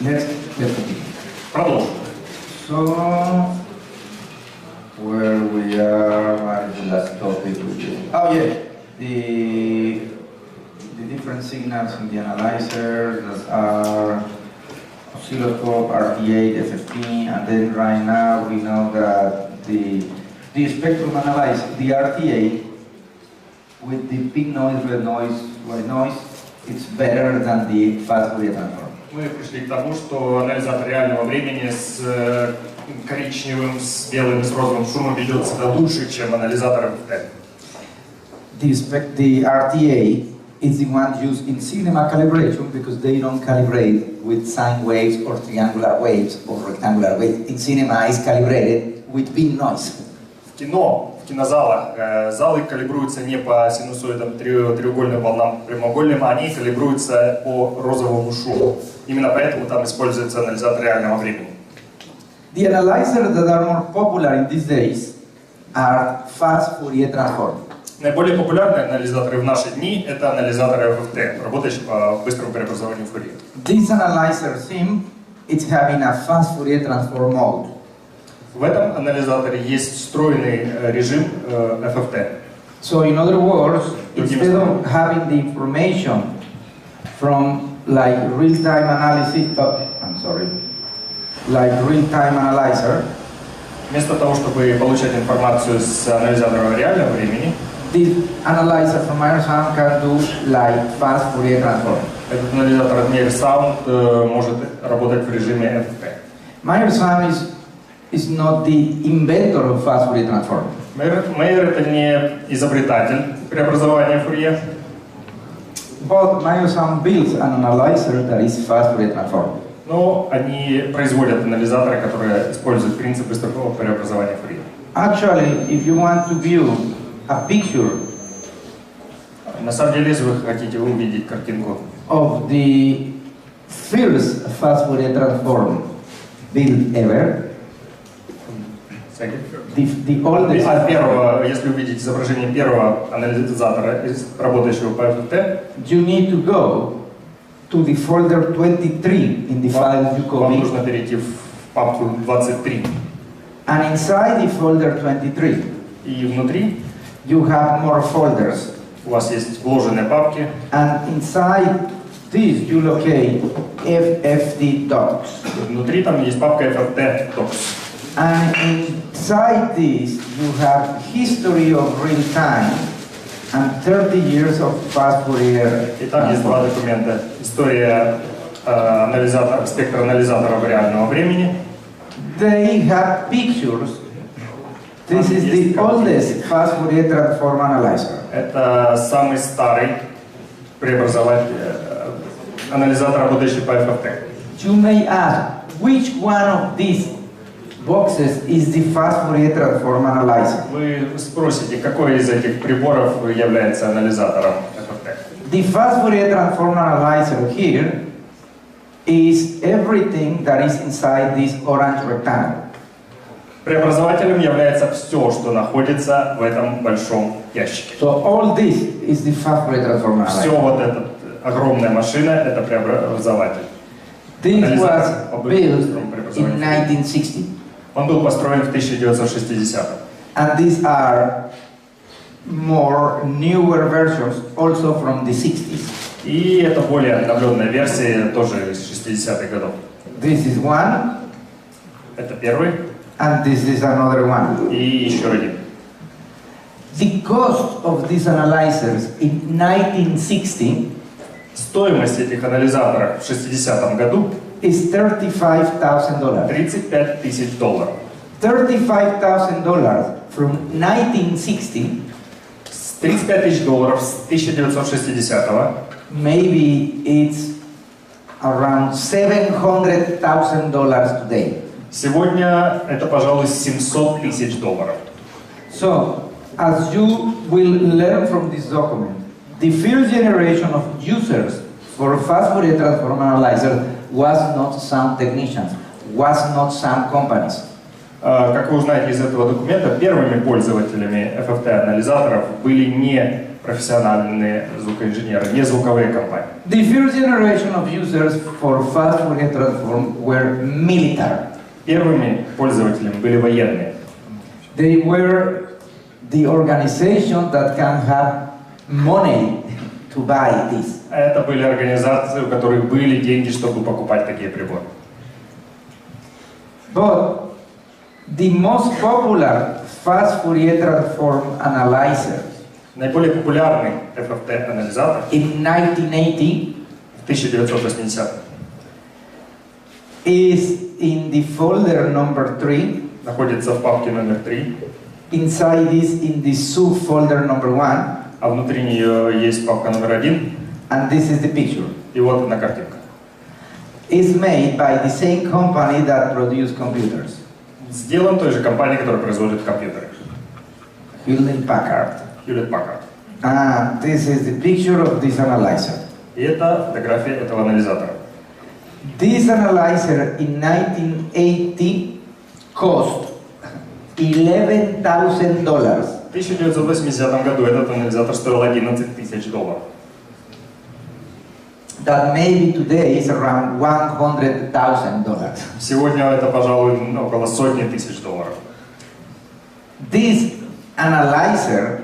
Let's continue. Продолжим. So, where we are, what is the last topic? Oh yeah, the different signals in the analyzer that are oscilloscope, RTA, FFT, and then right now we know that the spectrum analyzer, the RTA, with the pink noise, red noise, white noise, it's better than the fast Fourier transform. Мы пришли к тому, что анализатор реального времени с коричневым, с белым и с розовым шумом ведет себя лучше, чем анализатор ФТ. The RTA is the one used in cinema calibration because they don't calibrate with sine waves or triangular waves or rectangular waves. In cinema, it's calibrated with pink noise. В кинозалах залы калибруются не по синусоидам, треугольным волнам, прямоугольным, а они калибруются по розовому шуму. Именно поэтому там используется анализатор реального времени. The analyzers that are more popular in these days are fast Fourier transform. Наиболее популярные анализаторы в наши дни – это анализаторы ФФТ, работающие по быстрому преобразованию Фурье. This analyzer sim, it's having a fast Fourier transform mode. В этом анализаторе есть встроенный режим FFT. So in other words, instead of having the information from like real-time analysis, like real-time analyzer, вместо того, чтобы получать информацию с анализатора реального времени, this analyzer from Meyer Sound can do like fast Fourier transform. Этот анализатор от Meyer Sound может работать в режиме FFT. Meyer Sound is not the inventor of fast Fourier transform. Meyer это не изобретатель преобразования Фурье. But Meyer Sound builds an analyzer that is fast Fourier transform. Но они производят анализаторы, которые используют принцип быстрого преобразования Фурье. Actually, if you want to view a picture, на самом деле, если вы хотите увидеть картинку of the first fast Fourier transform built ever, the oldest. Если увидеть изображение первого анализатора, работающего по FFT, you need to go to the folder 23 in the file you copy. Вам нужно перейти в папку 23. And inside the folder 23, и внутри you have more folders. У вас есть вложенные папки. And inside this you locate FFT docs. Внутри там есть папка FFT docs. And inside this you have history of real time and 30 years of fast Fourier. И там есть два документа. История спектра анализаторов реального времени. They have pictures. This is the oldest fast Fourier transform analyzer. Это самый старый преобразователь анализатор, работающий по FFT. You may ask, which one of these boxes is the fast Fourier transform analyzer? Вы спросите, какой из этих приборов является анализатором FFT? The fast Fourier transform analyzer here is everything that is inside this orange rectangle. Преобразователем является все, что находится в этом большом ящике. So all this is the fast Fourier transform analyzer. Все вот эта огромная машина – это преобразователь. This was built in 1960. Он был построен в 1960-м. And these are more newer versions also from the 60s. И это более обновленная версия, тоже из 60-х годов. This is one. Это первый. And this is another one. И еще один. The cost of these analyzers in 1960 стоимость этих анализаторов в 60-м году is $35,000. $35 тысяч. $35,000 from 1960. $35 тысяч с 1960-го. Maybe it's around $700,000 today. Сегодня это, пожалуй, $700 тысяч. So, as you will learn from this document, the first generation of users for fast Fourier transform analyzer was not some technicians, was not some companies. Как вы узнаете из этого документа, первыми пользователями FFT-анализаторов были не профессиональные звукоинженеры, не звуковые компании. The first generation of users for fast Fourier transform were military. Первыми пользователями были военные. They were the organization that can have money to buy this. Это были организации, у которых были деньги, чтобы покупать такие приборы. But the most popular fast Fourier transform analyzer Наиболее популярный FFT-анализатор in 1980 в 1980-х is in the folder number 3. находится в папке номер 3, Inside this, in the subfolder number 1, а внутри нее есть папка номер 1, and this is the picture. и вот одна картинка. It's made by the same company that produce computers, Сделан той же компанией, которая производит компьютеры. Hewlett-Packard. Hewlett-Packard. And this is the picture of this analyzer. И это фотография этого анализатора. This analyzer in 1980 cost $11,000. В 1980 году этот анализатор стоил $11 000. That maybe today is around $100,000. Сегодня это, пожалуй, около сотни тысяч долларов. This analyzer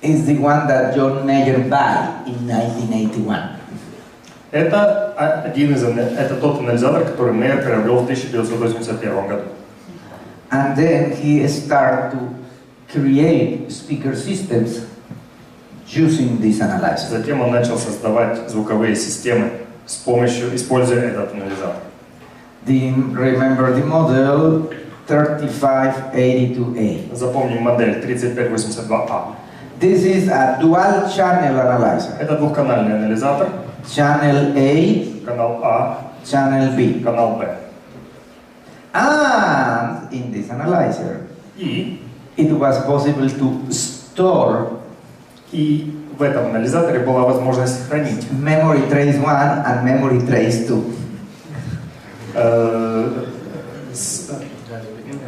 is the one that John Meyer bought in 1981. Это тот анализатор, который Мейер приобрел в 1981 году. And then he started to create speaker systems using this analyzer. Затем он начал создавать звуковые системы используя этот анализатор. Remember the model 3582A. Запомним модель 3582A. This is a dual channel analyzer. Это двухканальный анализатор. Channel A, Канал А, channel B. канал Б. And in this analyzer, И it was possible to store в этом анализаторе была возможность сохранить memory trace 1 and memory trace 2.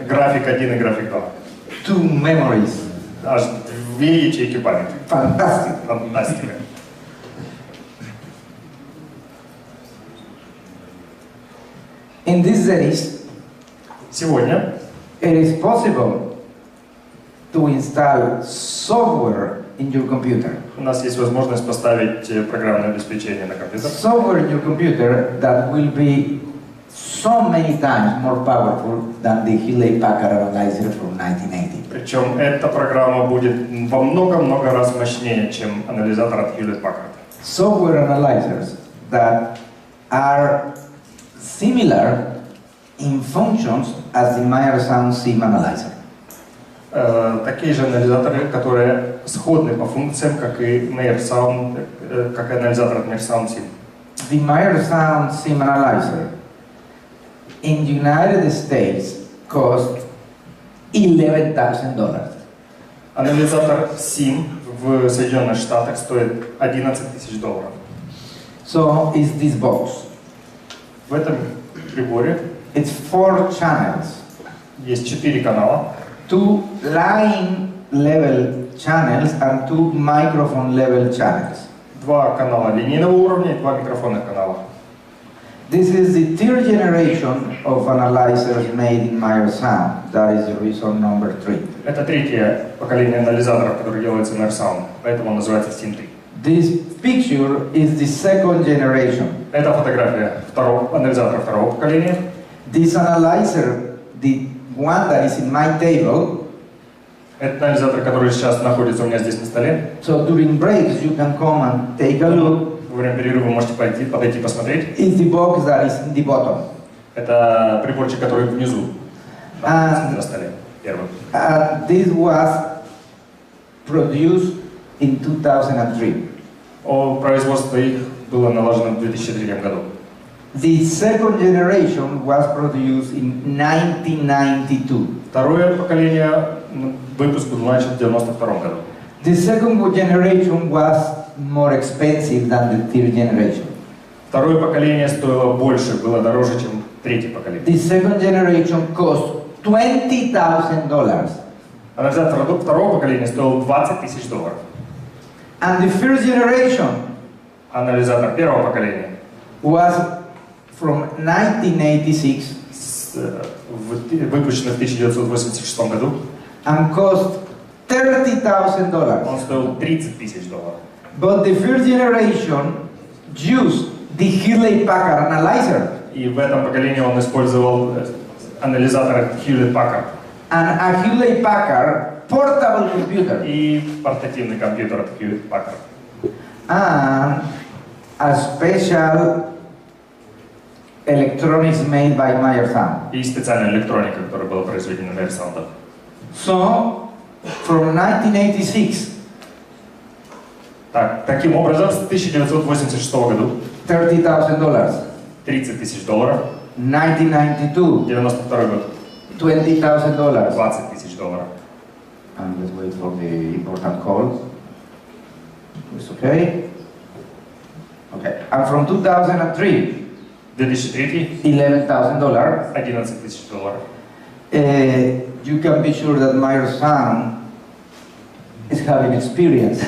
График 1 и график 2. Two memories. Аж две ячейки памяти. Fantastic. Фантастика. In these days, Сегодня it is possible to install software in your computer. у нас есть возможность поставить программное обеспечение на компьютер. Software in your computer that will be so many times more powerful than the Hewlett-Packard analyzer from 1980. Причем эта программа будет во много-много раз мощнее, чем анализатор от Hewlett-Packard. Software analyzers that are similar in functions as the Meyer Sound SIM analyzer. Такие же анализаторы, которые сходны по функциям, как и Meyer Sound, как и анализатор от Meyer Sound SIM. The Meyer Sound SIM analyzer in the United States cost $11,000. Анализатор SIM в Соединенных Штатах стоит $11 000. So is this box. В этом приборе It's 4 channels. есть 4 канала, 2 line level channels and 2 microphone level channels. 2 канала линейного уровня и 2 микрофонных канала. This is the third generation of analyzers made in Meyer Sound. That is the reason number 3. Это третье поколение анализаторов, которые делаются Meyer Sound, поэтому он называется SIM 3. This picture is the second generation. Это фотография анализатора второго поколения. This analyzer, the one that is in my table, Это анализатор, который сейчас находится у меня здесь на столе. so during breaks you can come and take a look. Во время перерыва вы можете подойти посмотреть. It's the box that is in the bottom. Это приборчик, который внизу на столе. Первый. This was produced in 2003. Производство их было налажено в 2003 году. The second generation was produced in 1992. Второе поколение выпуск был начат в 1992 году. The second generation was more expensive than the third generation. Второе поколение стоило больше, было дороже, чем третье поколение. The second generation cost $20,000. Анализатор второго поколения стоил $20 000. And the first generation Анализатор первого поколения was from 1986 выпущен в 1986 году. and cost $30,000. Он стоил $30 000. But the first generation used the Hewlett-Packard analyzer И в этом поколении он использовал анализатор Hewlett-Packard and a Hewlett-Packard portable computer и портативный компьютер от Hewlett-Packard. and a special electronics made by Meyer Sound. И специальная электроника, которая была произведена Meyer Sound. So, from 1986, Таким образом, с 1986 года $30,000. $30 000, 1992, 92 год $20,000. $20 000. And let's wait for the important call. It's okay. Okay. And from 2003, 2003 $11,000. $11 000. You can be sure that Meyer Sound is having experience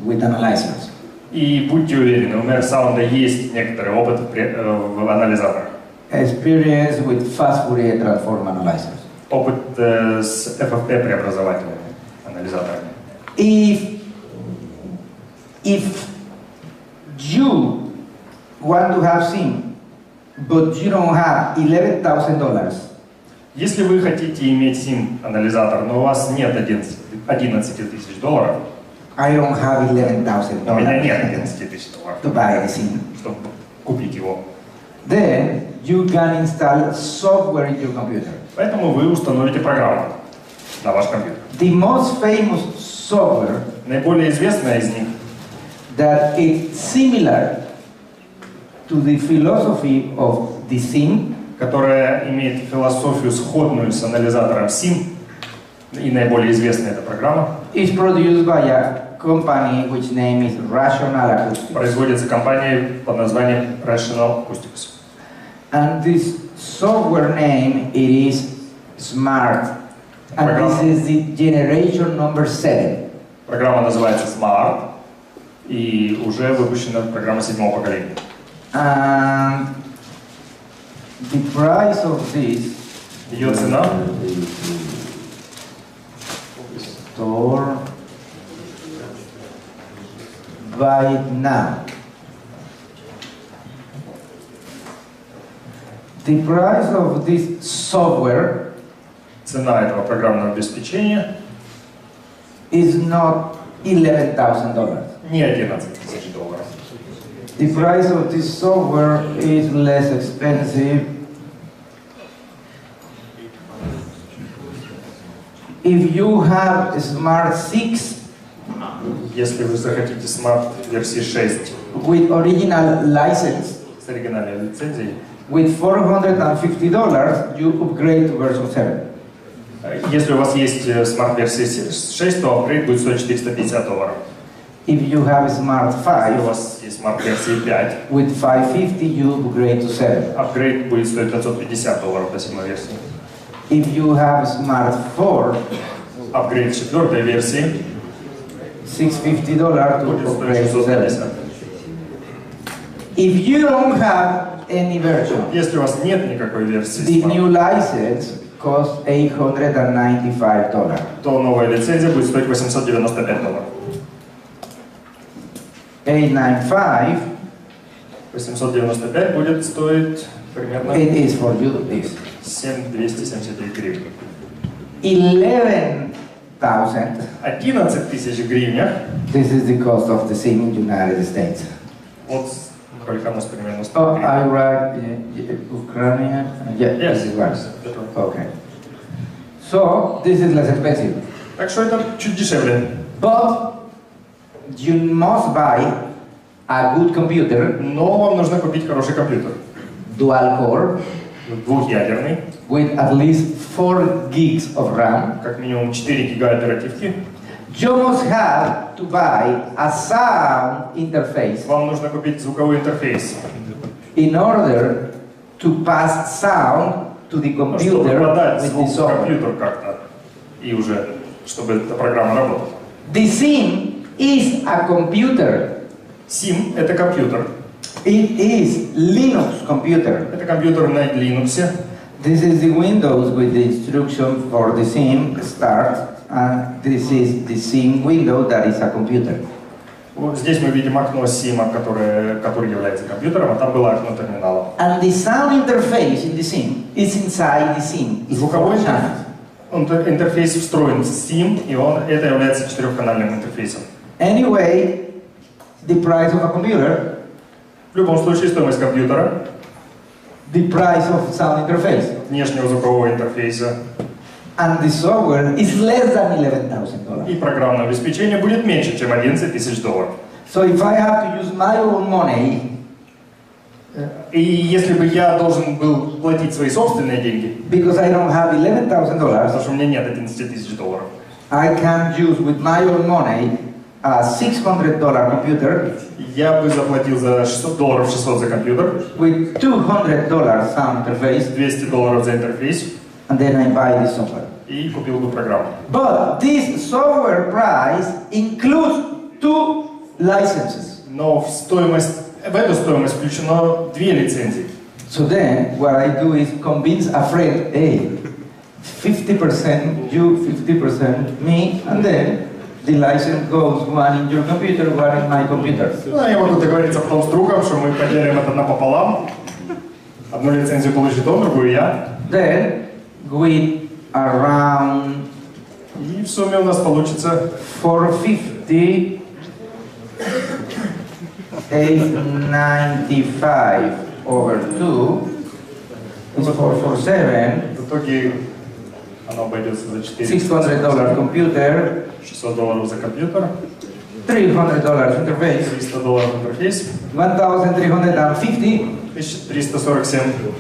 with analyzers. И будьте уверены, у Meyer Sound есть некоторый опыт в анализаторах. Experience with fast Fourier transform analyzers. Опыт с FFT преобразовательными анализаторами. If you want to have SIM, but you don't have $11,000, Если вы хотите иметь SIM-анализатор, но у вас нет $11 000, I don't have у меня нет $11,000 $11 000, to buy a SIM, чтобы купить его. then you can install software in your computer. Поэтому вы установите программу на ваш компьютер. The most famous software Наиболее известная из них, that is similar to the philosophy of the SIM которая имеет философию сходную с анализатором SIM, и наиболее известная эта программа, is produced by a company which name is Rational Acoustics. производится компанией под названием Rational Acoustics. And this software name, it is Smart. And this is the generation number 7. Программа называется Smart, и уже выпущена программа 7-го поколения. And the price of this Ее цена store buy it now. The price of this software цена этого программного обеспечения is not $11,000. не $11 000. The price of this software is less expensive. If you have a Smart 6 Если вы захотите Smart версии 6 with original license, с оригинальной лицензией, with $450, you upgrade to version 7. если у вас есть Smart версия 6, то апгрейд будет стоить $450. If you have a Smart Если у 5, вас есть Smart версия 5, with $550, you upgrade to 7. апгрейд будет стоить $550 до 7 версии. If you have a Smart 4, Апгрейд 4 версии $650 to будет upgrade стоить to 7. 650. If you don't have any version, Если у вас нет никакой версии the Smart, new license costs $895. то новая лицензия будет стоить $895. 895, 895 будет стоить примерно it is for you this. 7279 гривен. 11,000, 11 000 гривен. this is the cost of the SIM in United States. Вот сколько у нас примерно стоит. Oh, I write Ukrainian. Yeah, Yes. this is right. Okay. So this is less expensive, Так что это чуть дешевле. but you must buy a good computer, Но вам нужно купить хороший компьютер. dual core, Двухъядерный, with at least 4 gigs of RAM. как минимум 4 гига оперативки. You must have to buy a sound interface Вам нужно купить звуковой интерфейс, in order to pass sound to the чтобы computer подать with звук the в software. компьютер как-то, и уже, чтобы эта программа работала. The SIM is a computer. SIM — это компьютер. It is Linux computer. Это компьютер на Linux. This is the Windows with the instruction for the SIM start, and this is the SIM window that is a computer. Вот здесь мы видим окно SIM, который является компьютером, а там было окно терминала. And the sound interface in the SIM is inside the SIM. It's Звуковой 4 channels. интерфейс встроен в SIM, и это является четырехканальным интерфейсом. Anyway, the price of a computer, В любом случае, стоимость компьютера, the price of sound interface, внешнего звукового интерфейса and the software is less than $11,000. и программное обеспечение будет меньше, чем $11 000. So if I have to use my own money, И если бы я должен был платить свои собственные деньги, because I don't have $11,000, потому что у меня нет $11 000, I can use with my own money a $600 computer я бы заплатил за $600 600 за компьютер, with $200 sound interface, $200 за интерфейс, and then I buy the software. и купил бы программу. But this software price includes 2 licenses. Но в эту стоимость включено 2 лицензии. So then, what I do is convince a friend, hey, 50% you, 50% me, and then the license goes one in your computer, one in my computer. Ну, я могу договориться потом с другом, что мы поделим это напополам. Одну лицензию получит он, другую я. Then, with around И в сумме у нас получится 450, 895 over 2 is 447, в итоге оно обойдется за $600 computer, $600 за компьютер, $300 interface, $300 интерфейс, $1,350. $1347.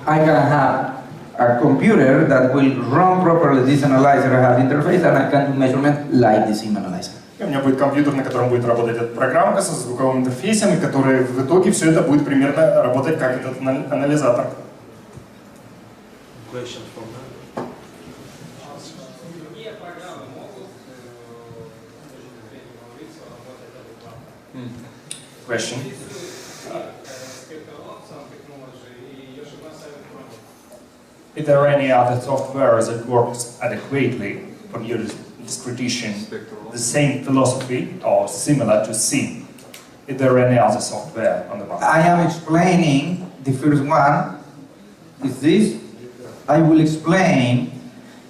I can have a computer that will run properly this analyzer, I have interface, and I can do measurement like the SIM analyzer. И у меня будет компьютер, на котором будет работать эта программка со звуковым интерфейсом, и который в итоге все это будет примерно работать как этот анализатор. Question. Is there any other software that works adequately for your discretization, the same philosophy or similar to SIM? Is there any other software on the market? I am explaining the first one is this. I will explain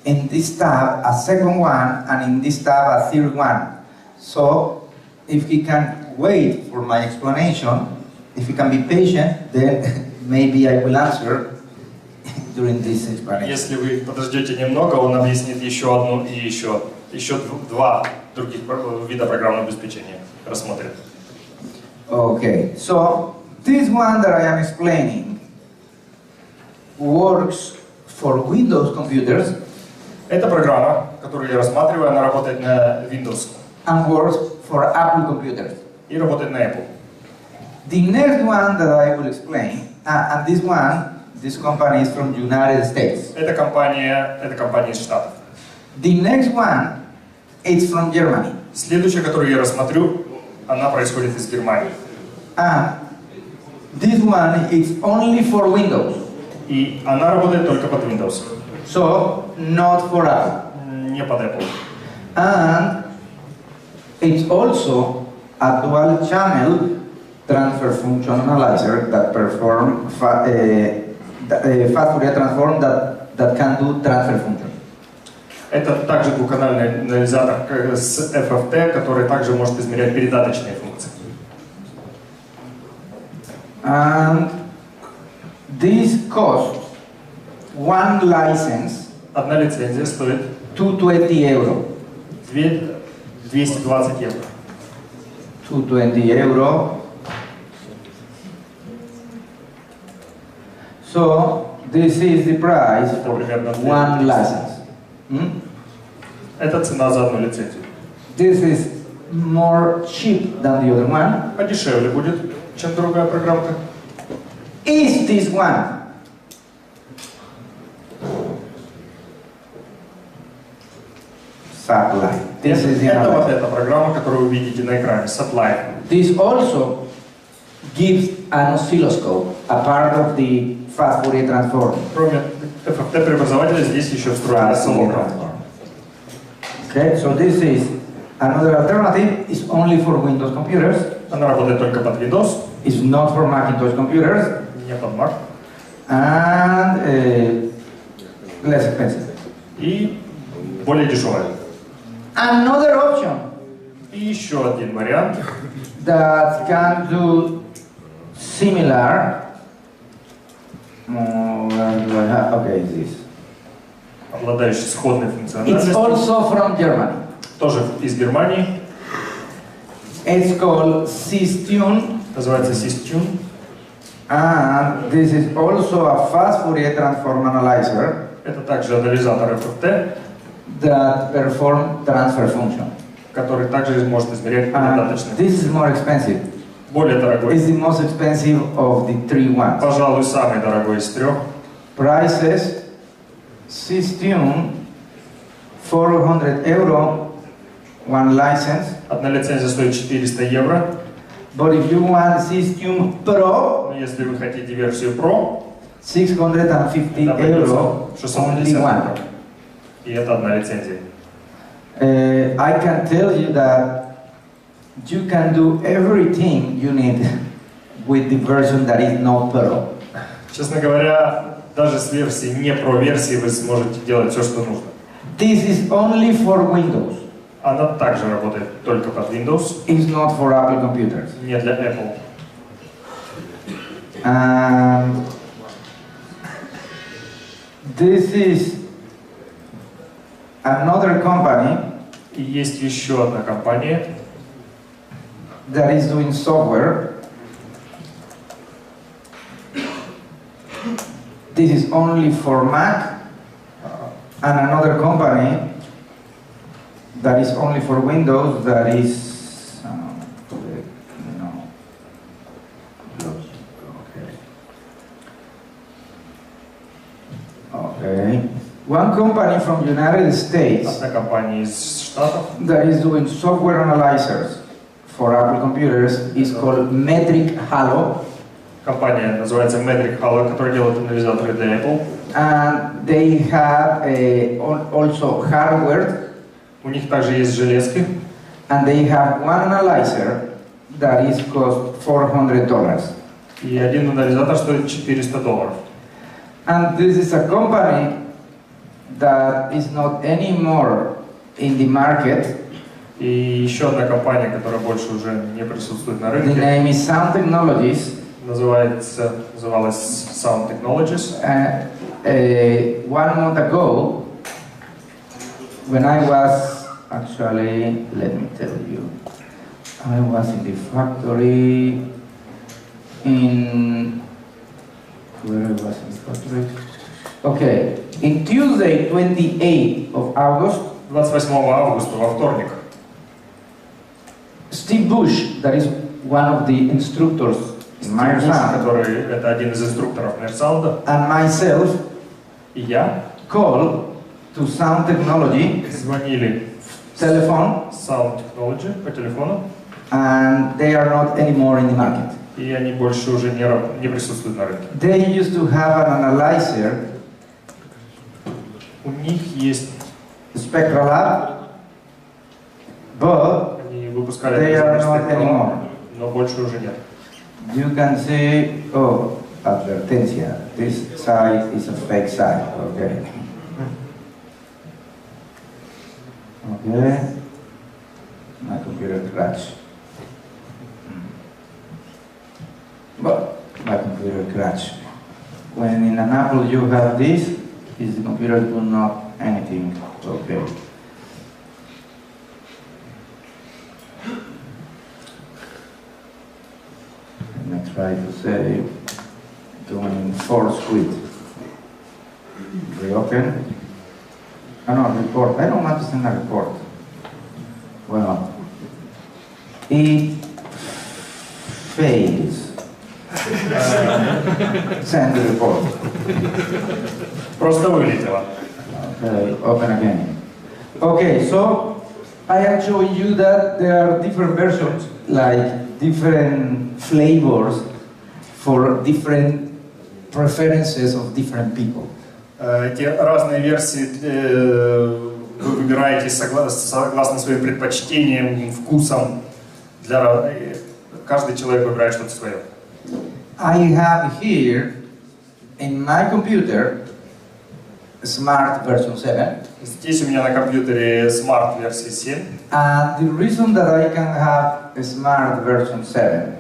in this tab a second one, and in this tab a third one. So if he can wait for my explanation, if he can be patient, then maybe I will answer during this explanation. Если вы подождете немного, он объяснит еще одну и еще 2 других вида программного обеспечения. Рассмотрим. Okay, so this one that I am explaining works for Windows computers Эта программа, которую я рассматриваю, она работает на Windows and works for Apple computers. и работает на Apple. The next one that I will explain, and this company is from United States. Это компания из Штатов. The next one is from Germany. Следующая, которую я рассмотрю, она происходит из Германии. And this one is only for Windows. И она работает только под Windows, So, not for Apple. не под Apple. And it's also a dual channel transfer function analyzer that perform fast Fourier transform that can do transfer function. Это также двухканальный анализатор с FFT, который также может измерять передаточные функции. And this costs one license Одна лицензия стоит €220. 220 евро. €220. So this is the price for one license. Это цена за одну лицензию. This is more cheap than the other one. Подешевле будет, чем другая программка. Is this one satellite? This is the Это вот analyzer. эта программа, которую вы видите на экране, Satellite. This also gives an oscilloscope, a part of the fast Fourier transform. Кроме FFT преобразователя, здесь еще встроен осциллограф. Okay, so this is another alternative. It's only for Windows computers. Она работает только под Windows, It's not for Macintosh computers, не под Mac. and less expensive. И более дешевая. Another option И еще один вариант, that can do similar. Where do I have? Okay, this. обладающий сходной It's функциональностью, also from Germany. тоже из Германии, It's called Systune, называется Systune. and this is also a fast Fourier transform analyzer Это также анализатор FFT, that perform transfer function. который также может измерять And передаточность. this is more expensive. Более дорогой, It's the most expensive of the three ones. пожалуй, самый дорогой из трех. Prices, Systune, €400, one license. Одна лицензия стоит 400 евро. But if you want Systune Pro, Но если вы хотите версию Pro, €650, это обойдется only 650 one. евро. И это одна лицензия. I can tell you that you can do everything you need with the version that is not Pro. Честно говоря, даже с версией не Pro версии вы сможете делать все, что нужно. This is only for Windows. Она также работает только под Windows, It's not for Apple computers. не для Apple. This is another company И есть еще одна компания, that is doing software. This is only for Mac, and another company that is only for Windows, that is, okay. One company from United States одна компания из Штатов, that is doing software analyzers for Apple computers is called Metric Halo, компания называется Metric Halo, которая делает анализаторы для Apple. and they have also hardware, У них также есть железки, and they have one analyzer that is cost $400. и один анализатор стоит $400. And this is a company that is not anymore in the market. И еще одна компания, которая больше уже не присутствует на The рынке, name is Sound Technologies. называлась Sound Technologies. 1 month ago, when I was actually, let me tell you, I was in the factory in, where I was in the factory? Okay, in Tuesday, 28th of August, 28 августа, во вторник, Steve Bush, that is one of the instructors in Meyer Стив Буш, Sound, который это один из инструкторов Meyer Sound, and myself и я called to Sound Technology звонили telephone, в Sound Technology по телефону, and they are not anymore in the market. и они больше уже не присутствуют на рынке. They used to have an analyzer, У них есть, Spectral Lab, but они выпускали they are not анализаторы, anymore. но больше уже нет. You can see, oh, advertencia, this site is a fake site, okay. Okay, my computer crashed. But my computer crashed. When in an Apple you have this, is the computer do not anything, okay. Let me try to say, going in force quit. Reopen. Oh no, report. I don't want to send a report. Well, it fails. Send the report. Просто вылетело. Okay, open again. Okay, so I am showing you that there are different versions, like different flavors for different preferences of different people. Эти разные версии вы выбираете согласно своим предпочтениям, вкусам. Каждый человек выбирает что-то свое. I have here in my computer Smart version 7. Здесь у меня на компьютере Smart версии 7. And the reason that I can have a Smart version 7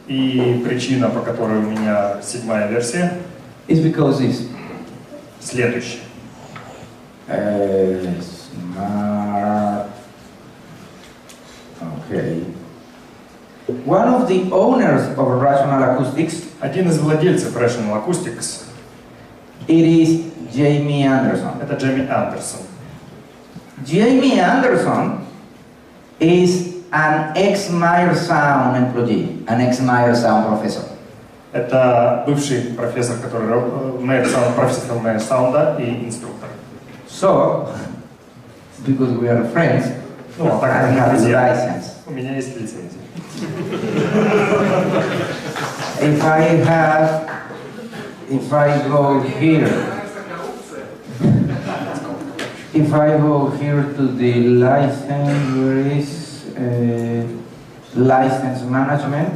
И причина, по которой у меня 7-я версия, is because this. Следующая. Smart. Okay. One of the owners of Rational Acoustics, Один из владельцев Rational Acoustics, it is Jamie Anderson. это Джейми Андерсон. Jamie Anderson is an ex-Meyer Sound employee, an ex-Meyer Sound professor. Это бывший профессор, который профессор Meyer Sound и инструктор. So, because we are friends, Ну, а так I как мы have a друзья, license. у меня есть лицензия. If I go here, if I go here to the license, where is license management,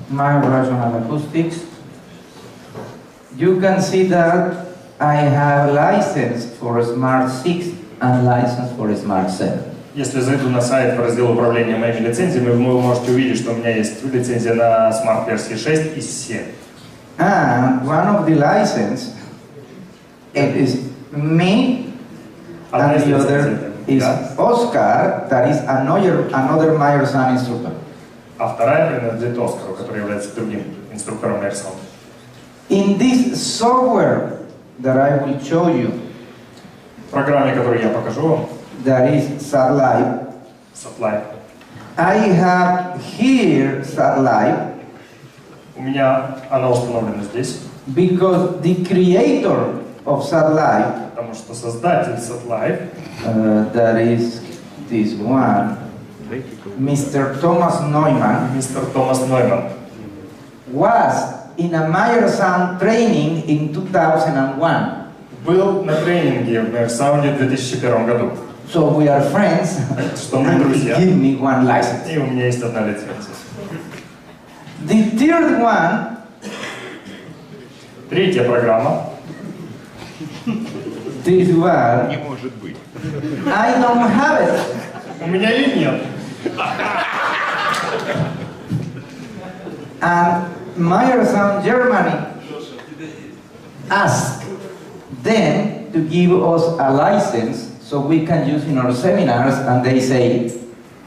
my Rational Acoustics, you can see that I have license for Smart 6 and license for Smart 7. Если зайду на сайт в раздел управления моими лицензиями, вы можете увидеть, что у меня есть лицензия на Smart версии 6 и 7. And one of the license, it is me, and the other is Oscar, that is another Meyer Sound instructor. А вторая принадлежит Оскару, который является другим инструктором Meyer Sound. In this software that I will show you, В программе, которую я покажу вам, that is SatLive, I have here SatLive у меня она установлена здесь, because the creator of SatLive, потому что создатель SatLive, that is this one, Mr. Thomas Neumann, мистер Томас Нойман, was in a Meyer Sound training in 2001. был на тренинге в Meyer Sound в 2001 году. So we are friends, Что мы and he друзья. give me one license. И у меня есть одна лицензия. The third one, Третья программа. this one, Не может быть. I don't have it. У меня ее нет. And Meyer Sound Germany asked them to give us a license so we can use in our seminars, and they say,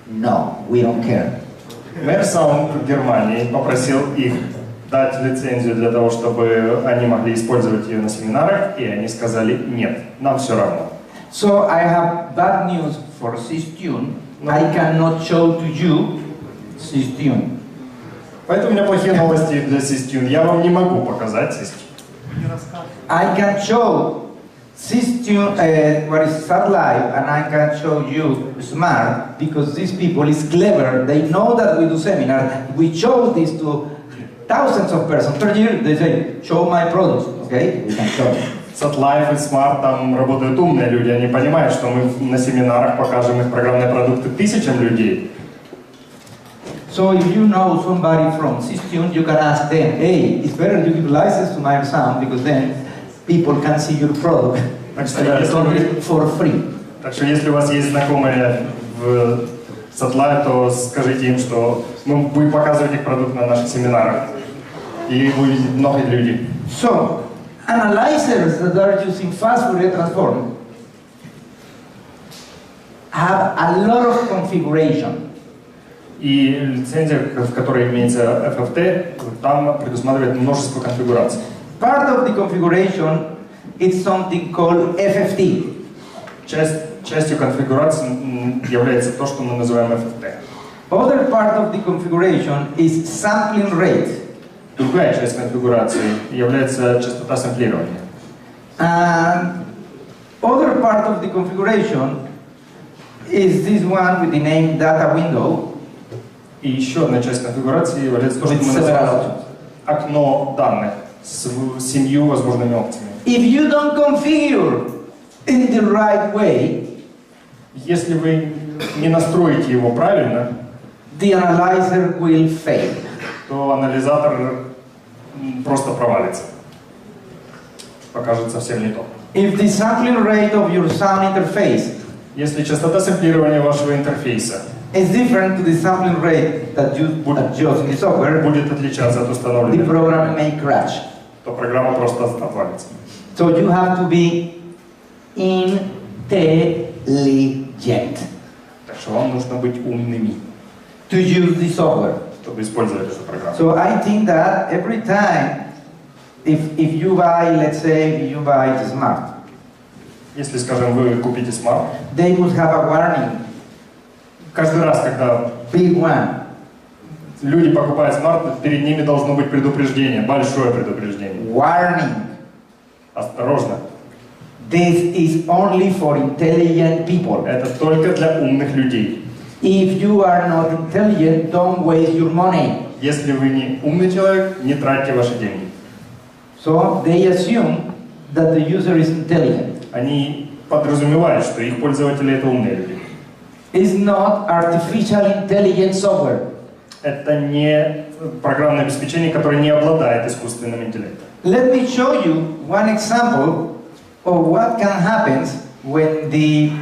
no, we don't care. Meyer Sound в Германии попросил их дать лицензию для того, чтобы они могли использовать ее на семинарах, и они сказали нет, нам все равно. So I have bad news for Sistune. I cannot show to you Sistune. Поэтому у меня плохие новости для Sistune. Я вам не могу показать Sistune. I can show Sistune, what is SatLive, and I can show you Smart, because these people is clever. They know that we do seminar. We show this to thousands of persons per year. They say, show my products, okay? We can show. SatLive и Smart, там работают умные люди, они понимают, что мы на семинарах покажем их программные продукты тысячам людей. So if you know somebody from Sistune, you can ask them, hey, it's better you give license to Meyer Sound, because then people can see your product for free. Так что если у вас есть знакомые в SatLive, то скажите им, что мы будем показывать их продукт на наших семинарах. И увидеть много людей. So, analyzers that are using fast Fourier transform have a lot of configuration. И лицензия, в которой имеется FFT, там предусматривает множество конфигураций. Part of the configuration is something called FFT. Частью конфигурации является то, что мы называем FFT. Other part of the configuration is sampling rate. Другая часть конфигурации является частота сэмплирования. And other part of the configuration is this one with the name data window. И еще одна часть конфигурации является то, что мы называем окно данных с 7 возможными опциями. If you don't configure in the right way, если вы не настроите его правильно, the analyzer will fail. то анализатор просто провалится. Покажет совсем не то. If the sampling rate of your sound interface если частота сэмплирования вашего интерфейса is different to the sampling rate that you adjust in the software, будет отличаться от the установленной, program may crash. то программа просто отвалится. So you have to be intelligent Так что вам нужно быть умными, to use the software. чтобы использовать эту программу. So I think that every time, if you buy, let's say, you buy the smart, Если, скажем, вы купите смарт, they must have a warning, каждый раз, когда big one. люди покупают смарт, перед ними должно быть предупреждение, большое предупреждение. Warning. Осторожно, This is only for intelligent people. это только для умных людей. If you are not intelligent, don't waste your money. Если вы не умный человек, не тратьте ваши деньги. So they assume that the user is intelligent. Они подразумевают, что их пользователи это умные люди. It's not artificial intelligence software. Это не программное обеспечение, которое не обладает искусственным интеллектом. Let me show you one example of what can happen when the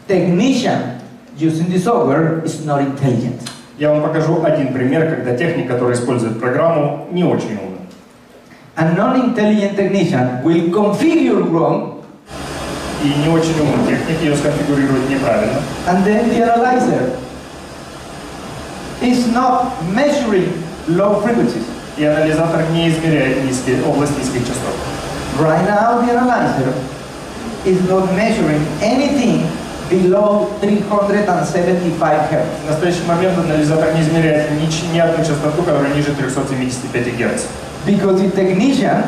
technician using the software is not intelligent. Я вам покажу один пример, когда техник, который использует программу, не очень умный. A non-intelligent technician will configure wrong, И не очень умный техник ее сконфигурирует неправильно. and then the analyzer is not measuring low frequencies. И анализатор не измеряет область низких частот. Right now, the analyzer is not measuring anything below 375 Hz. В настоящий момент анализатор не измеряет ни одну частоту, которая ниже 375 Гц. Because the technician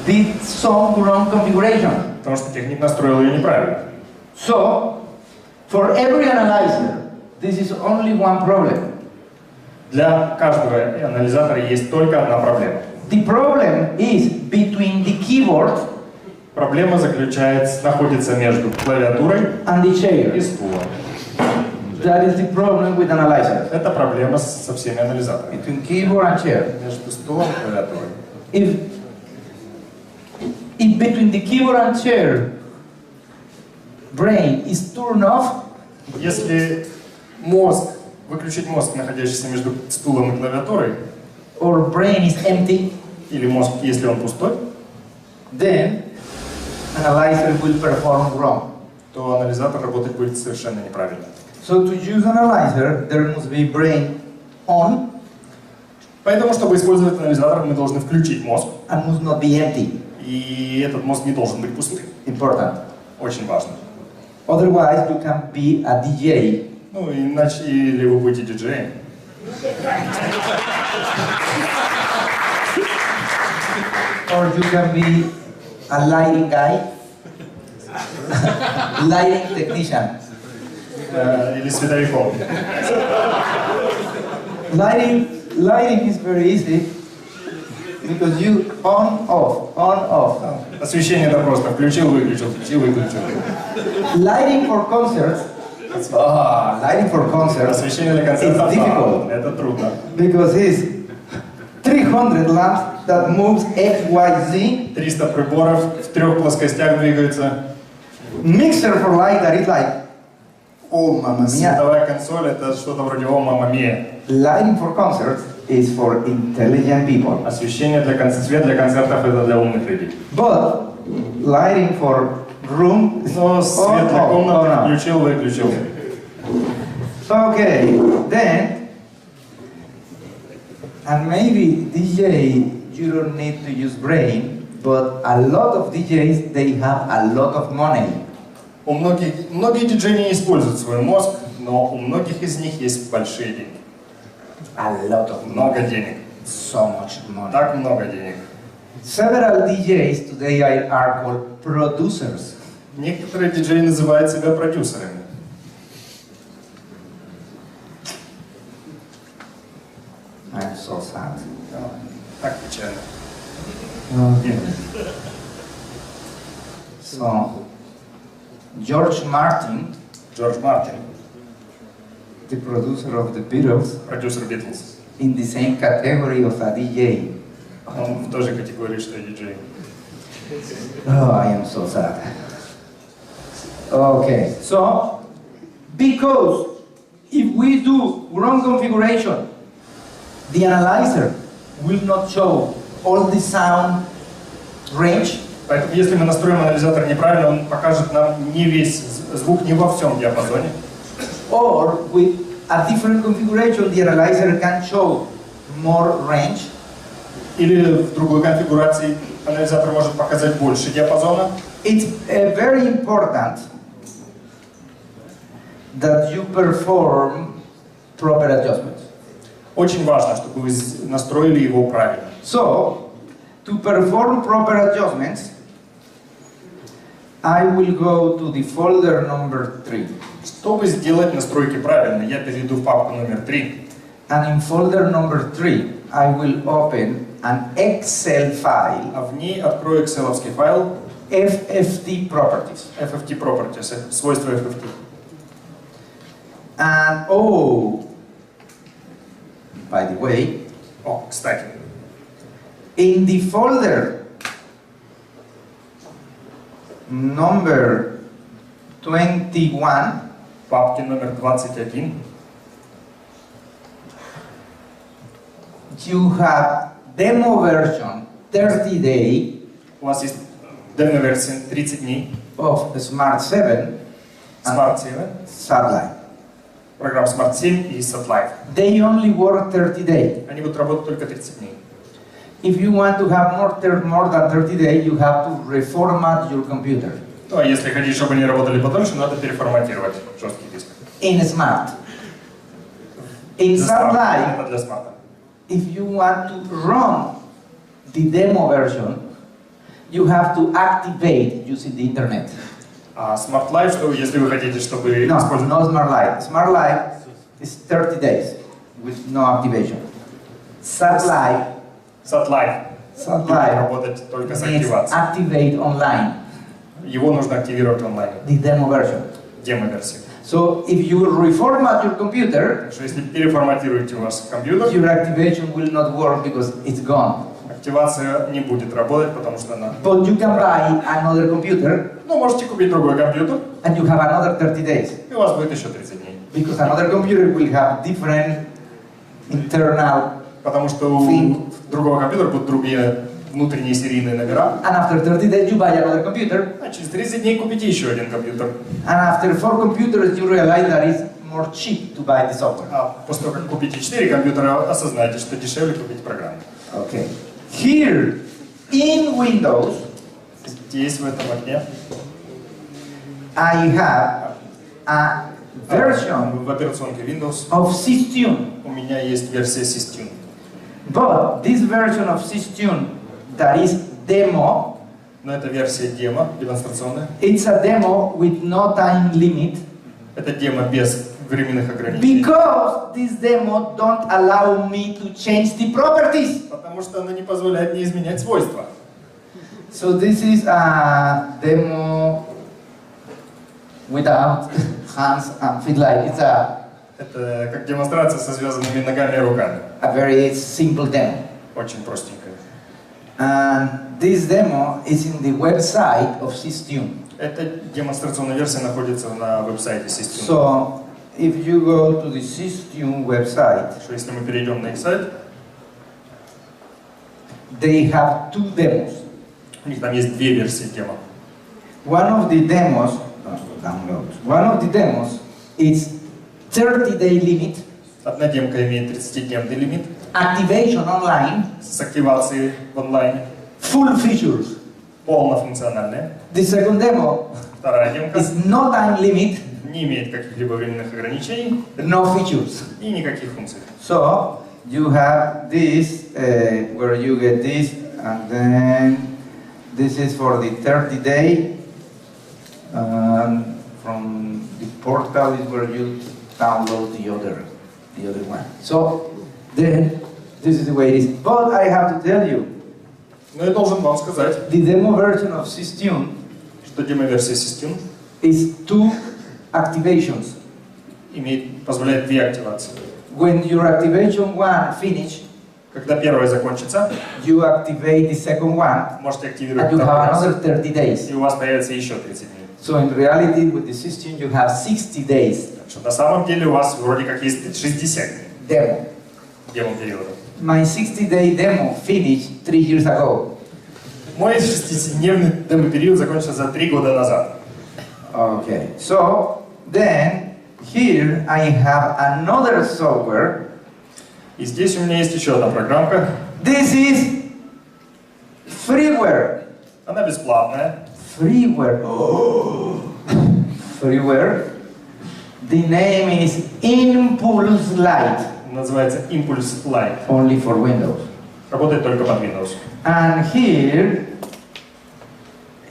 did some wrong configuration. Потому что техник настроил ее неправильно. So, for every analyzer, this is only one problem. Для каждого анализатора есть только одна проблема. The problem is between the keyboard Проблема находится между клавиатурой and the chair. и стулом. That is the problem with analyzers. Это проблема со всеми анализаторами. Between keyboard and chair. Между стулом и клавиатурой. If between the keyboard and chair, brain is turned off, Если выключить мозг, находящийся между стулом и клавиатурой, or brain is empty, или мозг, если он пустой, then analyzer will perform wrong. то анализатор работать будет совершенно неправильно. So to use analyzer, there must be brain on Поэтому, чтобы использовать анализатор, мы должны включить мозг, and must not be empty. и этот мозг не должен быть пустым. Important. Очень важно. Otherwise, you can be a DJ. Ну, иначе или вы будете диджеем, Or you can be a lighting guy, lighting technician. Или световиком. Lighting is very easy because you on off. Освещение это просто включил, выключил, включил, выключил. Lighting for concerts. Lighting for concerts Освещение для концертов is difficult это трудно. because it's 300 lamps that moves X, Y, Z. 300 приборов в 3 плоскостях двигаются. Mixer for light that is like, oh mamma mia. Световая консоль это что-то вроде «О, мамма мия». Lighting for concerts is for intelligent people. Освещение свет для концертов это для умных людей. But lighting for room is Но свет для комнаты включил, выключил. Okay, then, and maybe DJ, you don't need to use brain, but a lot of DJs, they have a lot of money. Многие диджеи не используют свой мозг, но у многих из них есть большие деньги. A lot of Много money. денег. So much money. Так много денег. Several DJs today are called producers. Некоторые диджеи называют себя продюсерами. I'm so sad. Так печально. Okay. So, George Martin, Джордж Мартин, the producer of the Beatles, продюсер Beatles, in the same category of a DJ. он в той же категории, что и диджей. Oh, I am so sad. Okay, so, because if we do wrong configuration, the analyzer will not show all the sound range. Поэтому, если мы настроим анализатор неправильно, он покажет нам не весь звук, не во всем диапазоне. Or with a different configuration, the analyzer can show more range. Или в другой конфигурации анализатор может показать больше диапазона. It's very important that you perform proper adjustments. Очень важно, чтобы вы настроили его правильно. So, to perform proper adjustments, I will go to the folder number 3. Чтобы сделать настройки правильно, я перейду в папку номер 3. And in folder number 3, I will open an Excel file, А в ней открою Excel-овский файл FFT properties. FFT Properties, свойства FFT. And oh, by the way, О, кстати, in the folder number 21, в папке номер 21 you have demo version 30 day у вас есть демо-версия 30 дней, of Smart 7 Smart 7, Satellite. программ Smart 7 и Satellite. They only work 30 days. Они будут работать только 30 дней. If you want to have more than 30 days, you have to reformat your computer. Ну, а если хотите, чтобы они работали подольше, надо переформатировать жесткий диск. In Smart. In Для Smart, Satellite, именно для Smart. if you want to run the demo version, you have to activate using the internet. А Smart Life, что если вы хотите, чтобы No, использовать... no Smart Life. Smart Life is 30 days with no activation. Satellite Satellite будет работать только с needs активацией. activate online, Его нужно активировать онлайн, the demo version. демо-версию. So if you reformat your computer, Так что если переформатируете у вас компьютер, your activation will not work because it's gone. активация не будет работать, потому что она... But you can buy another computer Ну, можете купить другой компьютер, and you have another 30 days. и у вас будет еще 30 дней. Because another computer will have different internal, Потому что у другого компьютера будут другие внутренние серийные номера. and after 30 days you buy another computer, А через 30 дней купите еще один компьютер. and after 4 computers you realize that it's more cheap to buy the software. А после того, как купите 4 компьютера, осознаете, что дешевле купить программу. Okay. Here, in Windows, Здесь, в этом окне, I have a version в операционке Windows of Systune. у меня есть версия Systune. But this version of Systune that is demo, Но это версия демо, демонстрационная. it's a demo with no time limit Это демо без временных ограничений. because this demo don't allow me to change the properties. Потому что она не позволяет мне изменять свойства. So this is a demo without hands and feet like it's Это как демонстрация со связанными ногами и руками. a very simple demo. Очень простенькая. And this demo is in the website of Systune. Эта демонстрационная версия находится на веб-сайте Systune. So if you go to the Systune website, Что если мы перейдем на их сайт, they have 2 demos. у них там есть две версии демо. One of the demos, one of the demos is 30-day limit, Одна демка имеет 30-дневный лимит activation online, с активацией в онлайне, full features. полнофункциональная. The second demo Вторая демка is no time limit, не имеет каких-либо временных ограничений no features. и никаких функций. So you have this where you get this, and then this is for the 30-day from the portal is where you download the other one. So then this is the way it is. But I have to tell you, Но я должен вам сказать, the demo version of Systune что демо-версия Systune is 2 activations. позволяет 2 активации. When your activation 1 finish, Когда первая закончится, you activate the second one, можете активировать and you второй have раз, another 30 days. и у вас появится еще 30 дней. So in reality, with the system, you have 60 days Так что на самом деле у вас вроде как есть 60 дней demo. демо-периода. My 60-day demo finished 3 years ago. Мой 60-дневный демо-период закончился за 3 года назад. Okay, so then here I have another software. И здесь у меня есть еще одна программка. This is freeware. Она бесплатная. Freeware. Oh. Freeware. The name is Impulse Lite. Называется Impulse Lite. Only for Windows. Работает только под Windows. And here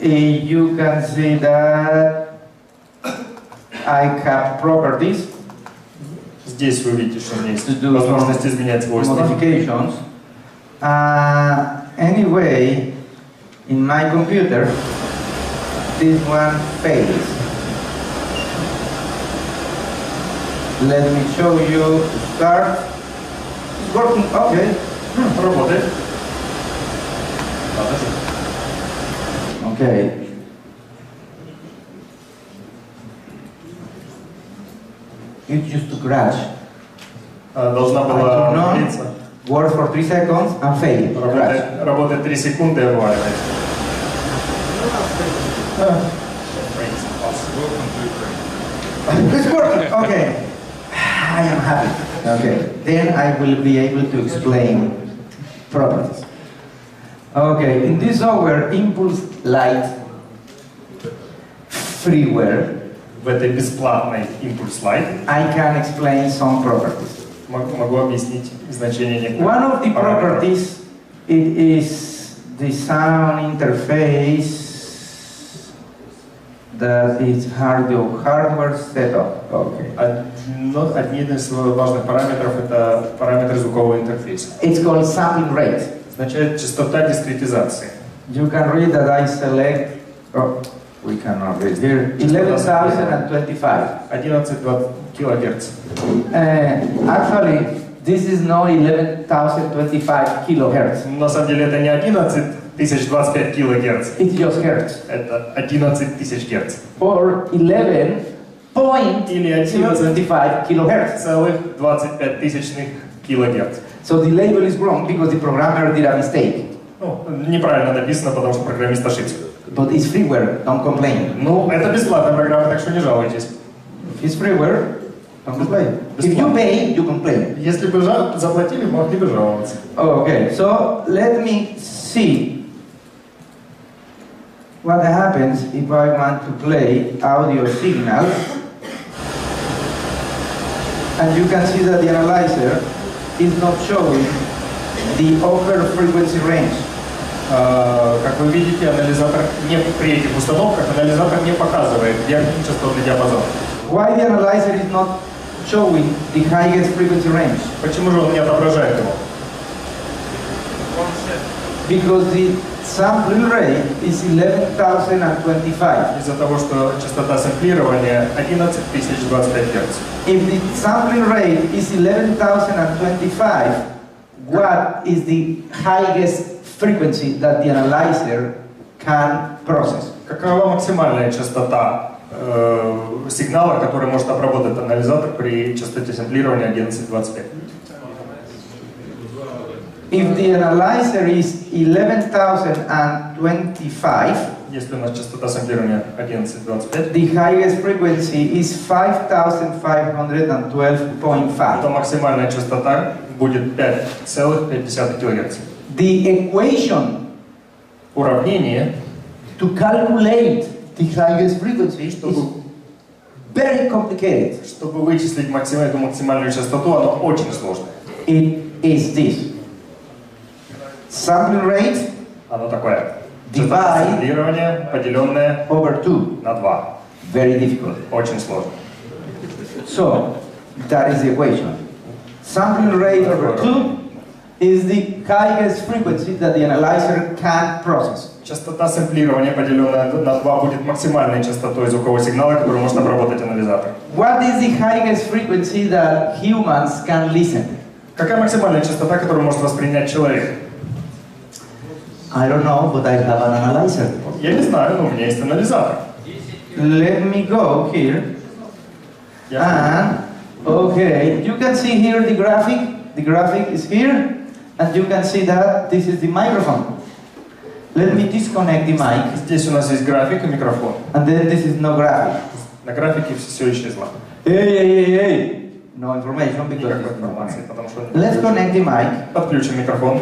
you can see that I have properties. Здесь вы видите, что у меня есть To do возможность изменять свойства. modifications. Anyway, in my computer, this one fails. Let me show you. Start. It's working. Okay. Работает. Okay. It used to crash. Должна I была turn on, влиться. works for 3 seconds and fail. Crash. Работает 3 секунды и вываливается. It's working. Okay. I am happy. Okay. Then I will be able to explain properties. Okay. In this software, Impulse Lite freeware, В этой бесплатной Impulse Lite I can explain some properties. могу объяснить значение некоторых One of the параметров. properties it is the sound interface that is hardware setup. Okay. Один из важных параметров – это параметры звукового интерфейса. It's called sampling rate. Означает частота дискретизации. You can read that I select. Oh, we cannot read here. 11,025. 11-20 килогерц. Actually, this is not 11,025 kilohertz. На самом деле это не 11 025 килогерц. It's just hertz. Это 11 тысяч герц. Or 11.025 kilohertz. Целых 25 тысячных килогерц. So the label is wrong because the programmer did a mistake. Ну, неправильно написано, потому что программист ошибся. But it's freeware, don't complain. Ну, это бесплатная программа, так что не жалуйтесь. If it's freeware, don't complain. If you pay, you complain. Если бы заплатили, могли бы жаловаться. Okay, so let me see what happens if I want to play audio signal. And you can see that the analyzer is not showing the upper frequency range. Как вы видите, анализатор при этих установках анализатор не показывает верхний частотный диапазон. Why the analyzer is not showing the highest frequency range? Почему же он не отображает его? Because the sampling rate is 11,025. Из-за того, что частота сэмплирования 11 025 Гц. If the sampling rate is 11,025, what is the highest frequency that the analyzer can process? Какова максимальная частота сигнала, который может обработать анализатор при частоте сэмплирования 11,25? If the analyzer is 11,025, если у нас частота сэмплирования 11,25, the highest frequency is 5,512.5. то максимальная частота будет 5,5 кГц. The equation Уравнение, to calculate the highest frequency is very complicated. чтобы вычислить эту максимальную частоту, оно очень сложное. It is this. Sampling rate Оно такое. Divide Ассимилирование, поделенное over 2. на 2. Very difficult. Очень сложно. So, that is the equation. Sampling rate over 2 is the highest frequency that the analyzer can process. Частота сэмплирования, поделенная на 2, будет максимальной частотой звукового сигнала, которую может обработать анализатор. What is the highest frequency that humans can listen? Какая максимальная частота, которую может воспринять человек? I don't know, but I have an analyzer. Я не знаю, но у меня есть анализатор. Let me go here. And, okay, you can see here the graphic. The graphic is here. And you can see that this is the microphone. Let me disconnect the mic. Здесь у нас есть график и микрофон. And then this is no graphic. На графике все исчезло. Hey. No information because Никакой информации, потому что... Let's connect the mic. Подключим микрофон.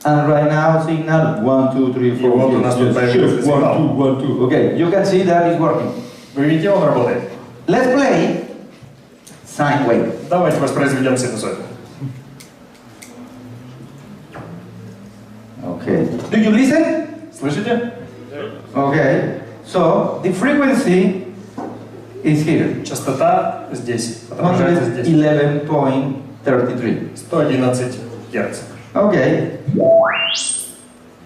And right now signal 1, 2, 3, 4. И вот у нас тут появился сигнал. 1, 2, 1, 2. Okay, you can see that it's working. Вы видите, он работает. Let's play sine wave. Давайте воспроизведем синусоиду. Okay. Do you listen? Слышите? Okay. So the frequency is here. Частота здесь, отображается здесь. 111.33. 111 Гц. Okay.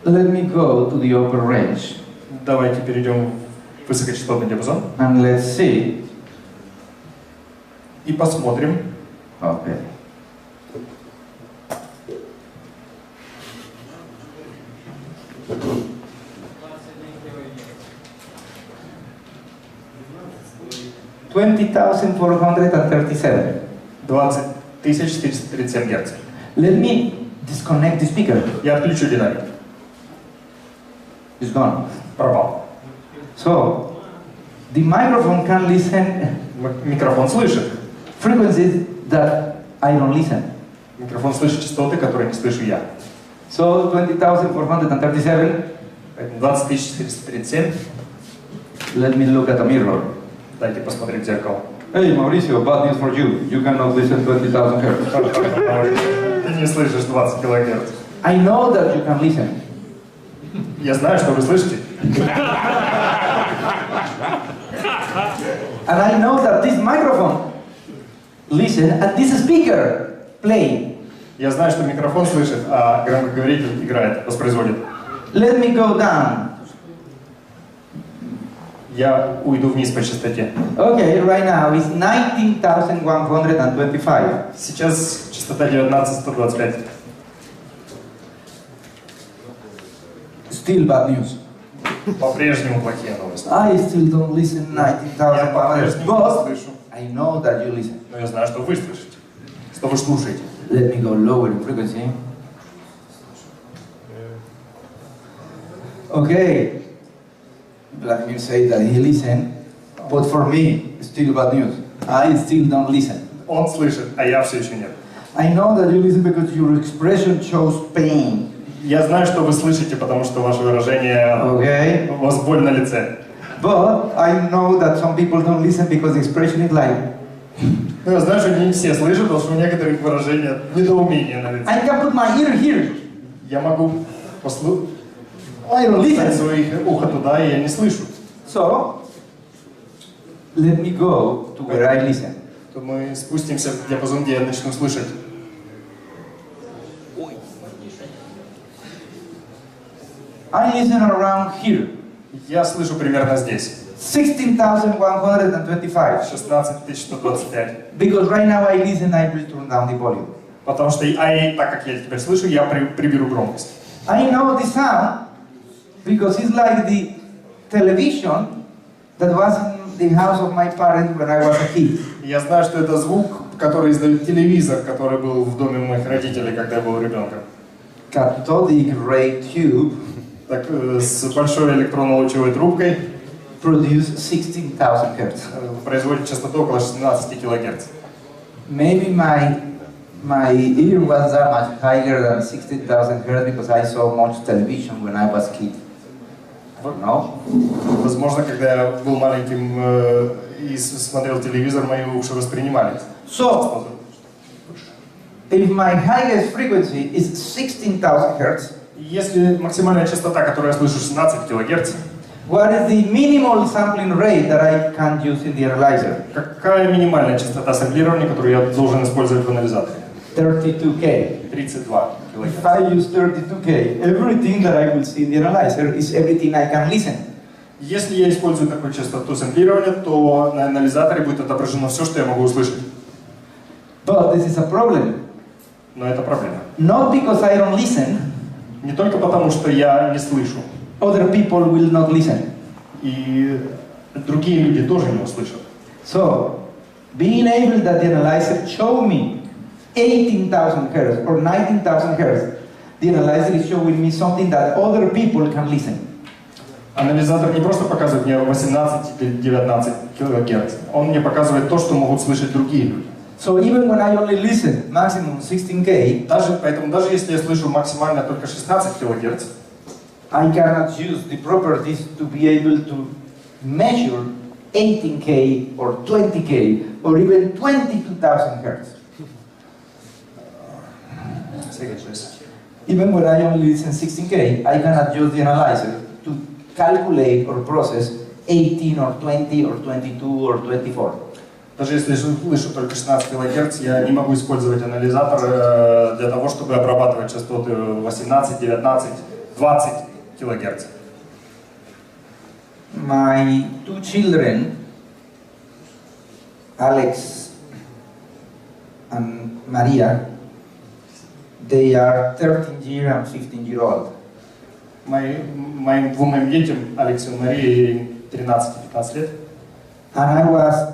Let me go to the upper range. Давайте перейдем в высокочастотный диапазон. And let's see. И посмотрим. Okay. $20,437. 20 437 Гц. Let me disconnect the speaker. Я отключу динамик. It's gone. Пропал. So, the microphone can listen Микрофон слышит. frequencies that I don't listen. Микрофон слышит частоты, которые не слышу я. So, 20,437. Поэтому 20 437. Let me look at a mirror. Дайте посмотреть в зеркало. Hey, Mauricio, bad news for you. You cannot listen 20,000 hertz. Ты не слышишь 20 килогерц. I know that you can listen. Я знаю, что вы слышите. And I know that this microphone listen and this speaker play. Я знаю, что микрофон слышит, а громкоговоритель играет, воспроизводит. Let me go down. Я уйду вниз по частоте. Okay, right now it's 19,125. Сейчас частота 19125. Still bad news. По-прежнему плохие новости. I still don't listen Я 19,100, по-прежнему не but слышу. I know that you listen. Но я знаю, что вы слышите. Что вы слушаете. Let me go lower in frequency. Okay. Vladimir said that he listened, but for me, still bad news. I still don't listen. Он слышит, а я все еще нет. I know that you listen because your expression shows pain. Я знаю, что вы слышите, потому что ваше выражение... Okay. У вас боль на лице. But I know that some people don't listen because the expression is like... Но я знаю, что не все слышат, потому что у некоторых выражения недоумения на лице. I can put my ear here. Я могу послушать I don't listen. свое ухо туда, и я не слышу. So, let me go to where I listen. То мы спустимся в диапазон, где я начну слышать. I listen around here. Я слышу примерно здесь. 16,125. 16125. Because right now I listen, I will turn down the volume. Потому что, так как я теперь слышу, я приберу громкость. I know the sound because it's like the television that was in the house of my parents when I was a kid. Я знаю, что это звук, который издает телевизор, который был в доме моих родителей, когда я был ребенком. Cathodic ray tube Так, с большой электронно-лучевой трубкой produce 16,000 hertz. Производит частоту около 16 килогерц. Maybe my ear was that much higher than 16,000 hertz because I saw much television when I was a kid. No? Возможно, когда я был маленьким и смотрел телевизор, мои уши воспринимали. So, if my highest frequency is 16,000 hertz, Если максимальная частота, которую я слышу, 16 кГц, what is the minimal sampling rate that I can use in the analyzer? какая минимальная частота сэмплирования, которую я должен использовать в анализаторе? 32K. 32 If кГц. I use 32K, everything that I will see in the analyzer is everything I can listen. Если я использую такую частоту сэмплирования, то на анализаторе будет отображено все, что я могу услышать. But this is a problem. Но это проблема. Not because I don't listen, Не только потому, что я не слышу, other people will not listen. и другие люди тоже не услышат. So, being able that the analyzer show me 18,000 Hz or 19,000 Hz, the analyzer is showing me something that other people can listen. Анализатор не просто показывает мне 18 или 19 кГц, он мне показывает то, что могут слышать другие люди. So even when I only listen maximum 16K, Поэтому даже если я слышу максимально только 16 кГц, I cannot use the properties to be able to measure 18K or 20K or even 22,000 Hz. Even when I only listen 16K, I cannot use the analyzer to calculate or process 18 or 20 or 22 or 24. Даже если слышу только 16 кГц, я не могу использовать анализатор для того, чтобы обрабатывать частоты 18, 19, 20 кГц. My two children, Alex and Maria, they are 13-year and 15-year-old. Моим двум детям, Алексу и Марии, 13-15 лет. And I was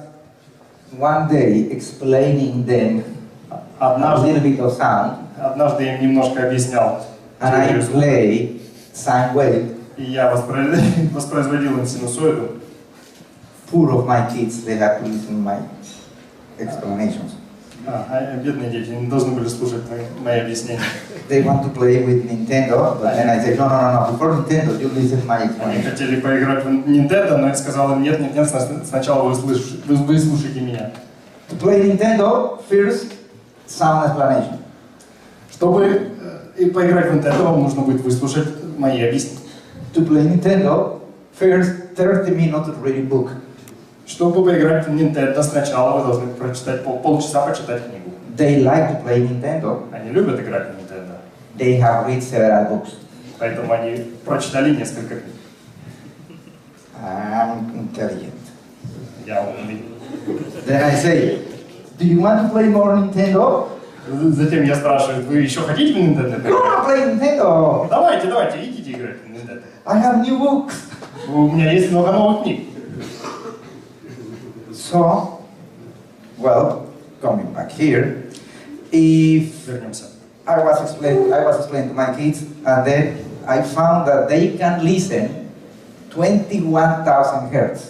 one day explaining them a little bit of sound, Однажды я им немножко объяснял and I теорию звука, play sine wave. и я воспроизводил им синусоиду. Poor of my kids, they have to listen to my explanations. Бедные дети не должны были слушать мои объяснения. They want to play with Nintendo, but then I said, no, before Nintendo, you listen to my Они explanation. хотели поиграть в Nintendo, но я сказал им, нет, сначала вы слушайте меня. To play Nintendo, first sound explanation. Чтобы поиграть в Nintendo, вам нужно будет выслушать мои объяснения. To play Nintendo, first 30 minutes reading book. Чтобы поиграть в Nintendo, сначала вы должны прочитать полчаса почитать книгу. They like to play Nintendo. Они любят играть в Nintendo. They have read several books. Поэтому они прочитали несколько книг. I'm intelligent. Я умный. Then I say, do you want to play more Nintendo? Затем я спрашиваю, вы еще хотите в Nintendo? No, play Nintendo. Давайте, идите играть в Nintendo. I have new books. У меня есть много новых книг. So, well, coming back here, if Вернемся. I was explaining to my kids, and then I found that they can listen 21,000 Hz.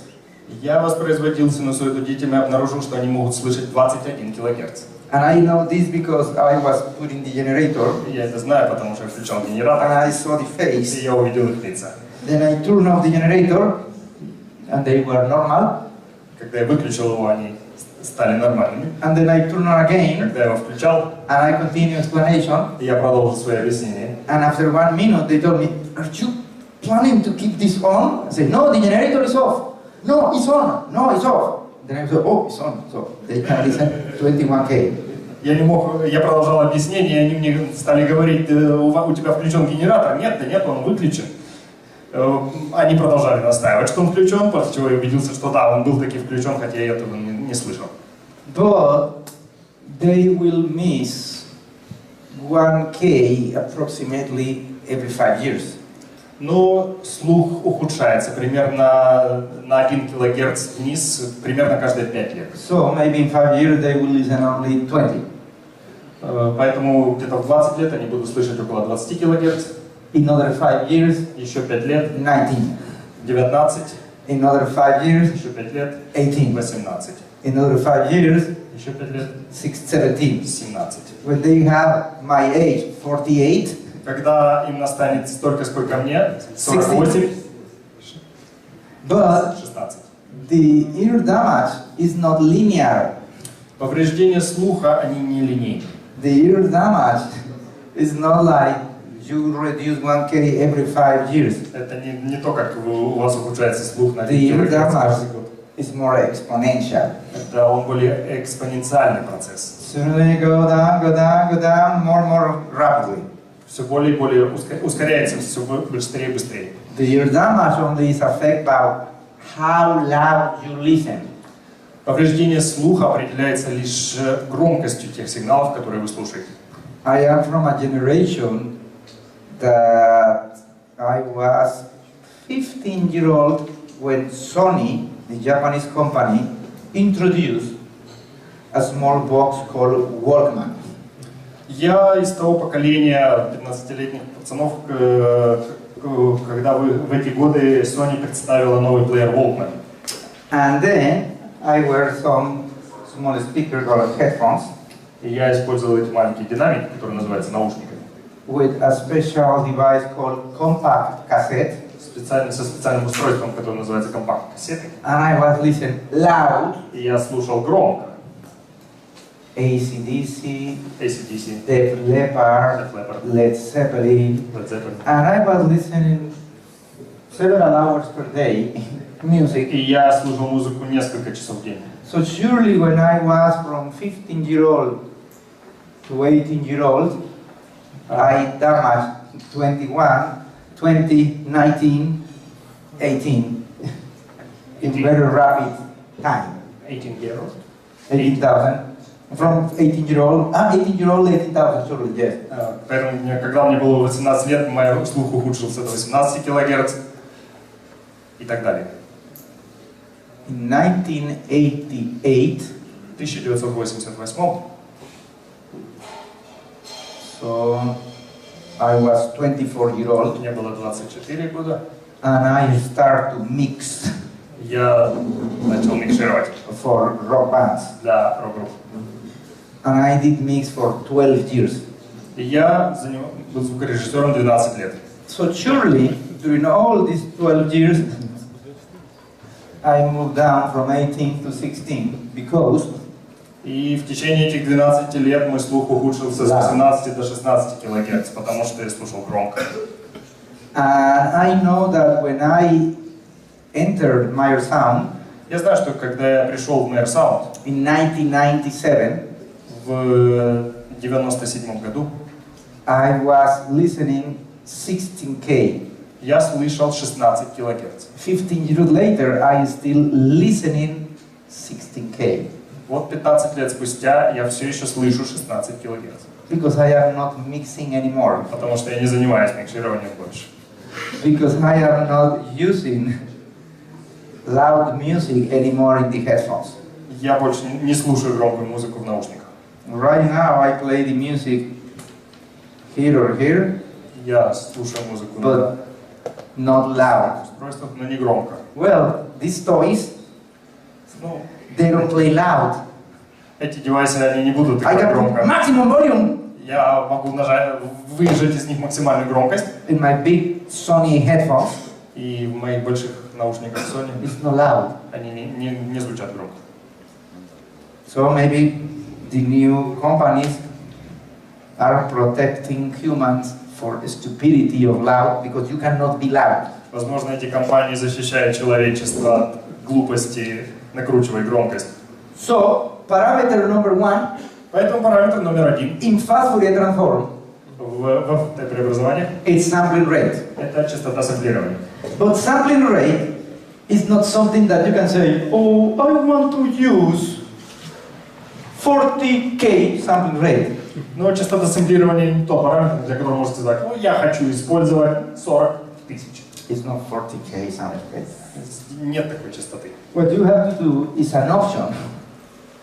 Я воспроизводил синусоиду детям и обнаружил, что они могут слышать 21 кГц. And I know this because I was putting the generator, Я это знаю, потому что я включал генератор, and I saw the и face. я увидел их лица. Then I turned off the generator, and they were normal. Когда я выключил его, они стали нормальными. And then I turned on again, Когда я его включал, and I continued explanation. я продолжил свои объяснения. And after 1 minute, they told me, "Are you planning to keep this on?" I said, "No, the generator is off." "No, it's on." "No, it's off." Then I said, "Oh, it's on." So they can listen 21K. Я продолжал объяснение, и они мне стали говорить, у тебя включен генератор? Нет, он выключен. Они продолжали настаивать, что он включен, после чего я убедился, что да, он был таки включен, хотя я этого не слышал. But they will miss 1K approximately every 5 years. Но слух ухудшается примерно на 1 кГц вниз, примерно каждые 5 лет. So maybe in 5 years they will listen only 20. Поэтому где-то в 20 лет они будут слышать около 20 кГц. In another 5 years, Еще 5 лет 19. 19. In another 5 years, Еще 5 лет 18. 18. In another 5 years, Еще 5 лет 17. 17. When they have my age, 48, Когда им настанет столько, сколько мне, 48, but 16. the ear damage is not linear. Повреждения слуха, они не линейны. The ear damage is not like you reduce 1 kHz every 5 years. Это не то, как у вас ухудшается слух на The 1 ear килогерц damage каждый год. is more exponential. Это он более экспоненциальный процесс. Sooner you go down, more rapidly. Все более и более ускоряется, все быстрее и быстрее. The ear damage only is affected by how loud you listen. Повреждение слуха определяется лишь громкостью тех сигналов, которые вы слушаете. I am from a generation that I was 15-year-old when Sony, the Japanese company, introduced a small box called Walkman. Я из того поколения 15-летних пацанов, когда в эти годы Sony представила новый плеер Walkman. And then I wear some small speakers called headphones. И я использовал эти маленькие динамики, которые называются наушниками. With a special device called compact cassette. Со специальным устройством, которое называется компакт-кассетой. And I was listening loud. И я слушал громко. AC/DC, AC/DC, Def Leppard, Led Zeppelin. And I was listening several hours per day music. И я слушал музыку несколько часов в день. So surely when I was from 15-year-old to 18-year-old, I damaged 21, 20, 19, 18 in very rapid time. 18-year-old? 18,000. From 18-year-old, 18,000, surely, yes. Когда мне было 18 лет, мой слух ухудшился до 18 килогерц и так далее. In 1988, В 1988 so I was 24-year-old, мне было 24 года. and I started to mix Я начал микшировать for rock bands. для рок-групп. And I did mix for 12 years. И я был звукорежиссером 12 лет. So surely, during all these 12 years, I moved down from 18 to 16 because И в течение этих 12 лет мой слух ухудшился с 18 до 16 килогерц, потому что я слушал громко. And I know that when I entered Meyer Sound Я знаю, что когда я пришел в Meyer Sound in 1997, в 97 году, I was listening 16K. я слышал 16 килогерц. 15 years later, I still listening 16K. Вот 15 лет спустя я все еще слышу 16 килогерц. Because I am not mixing anymore. Потому что я не занимаюсь микшированием больше. Because I am not using loud music anymore in the headphones. Я больше не слушаю громкую музыку в наушниках. Right now I play the music here or here, Я слушаю музыку на but not loud. устройствах, но не громко. Well, these toys, Ну, they don't play loud. эти девайсы, они не будут I играть can put громко. maximum volume Я могу выжать из них максимальную громкость. in my big Sony headphones. И в моих больших наушниках Sony It's not loud. они не звучат громко. So maybe the new companies are protecting humans for the stupidity of loud because you cannot be loud. Возможно, эти компании защищают человечество от глупости, накручивая громкость. So, parameter number one Поэтому параметр номер один in fast Fourier transform в преобразованиях is sampling rate. это частота сэмплирования. But sampling rate is not something that you can say, oh, I want to use 40K sampling rate. Но частота сэмплирования не тот параметр, для которого можете сказать, ну, я хочу использовать 40 тысяч. It's not 40K sampling rate. Нет такой частоты. What you have to do is an option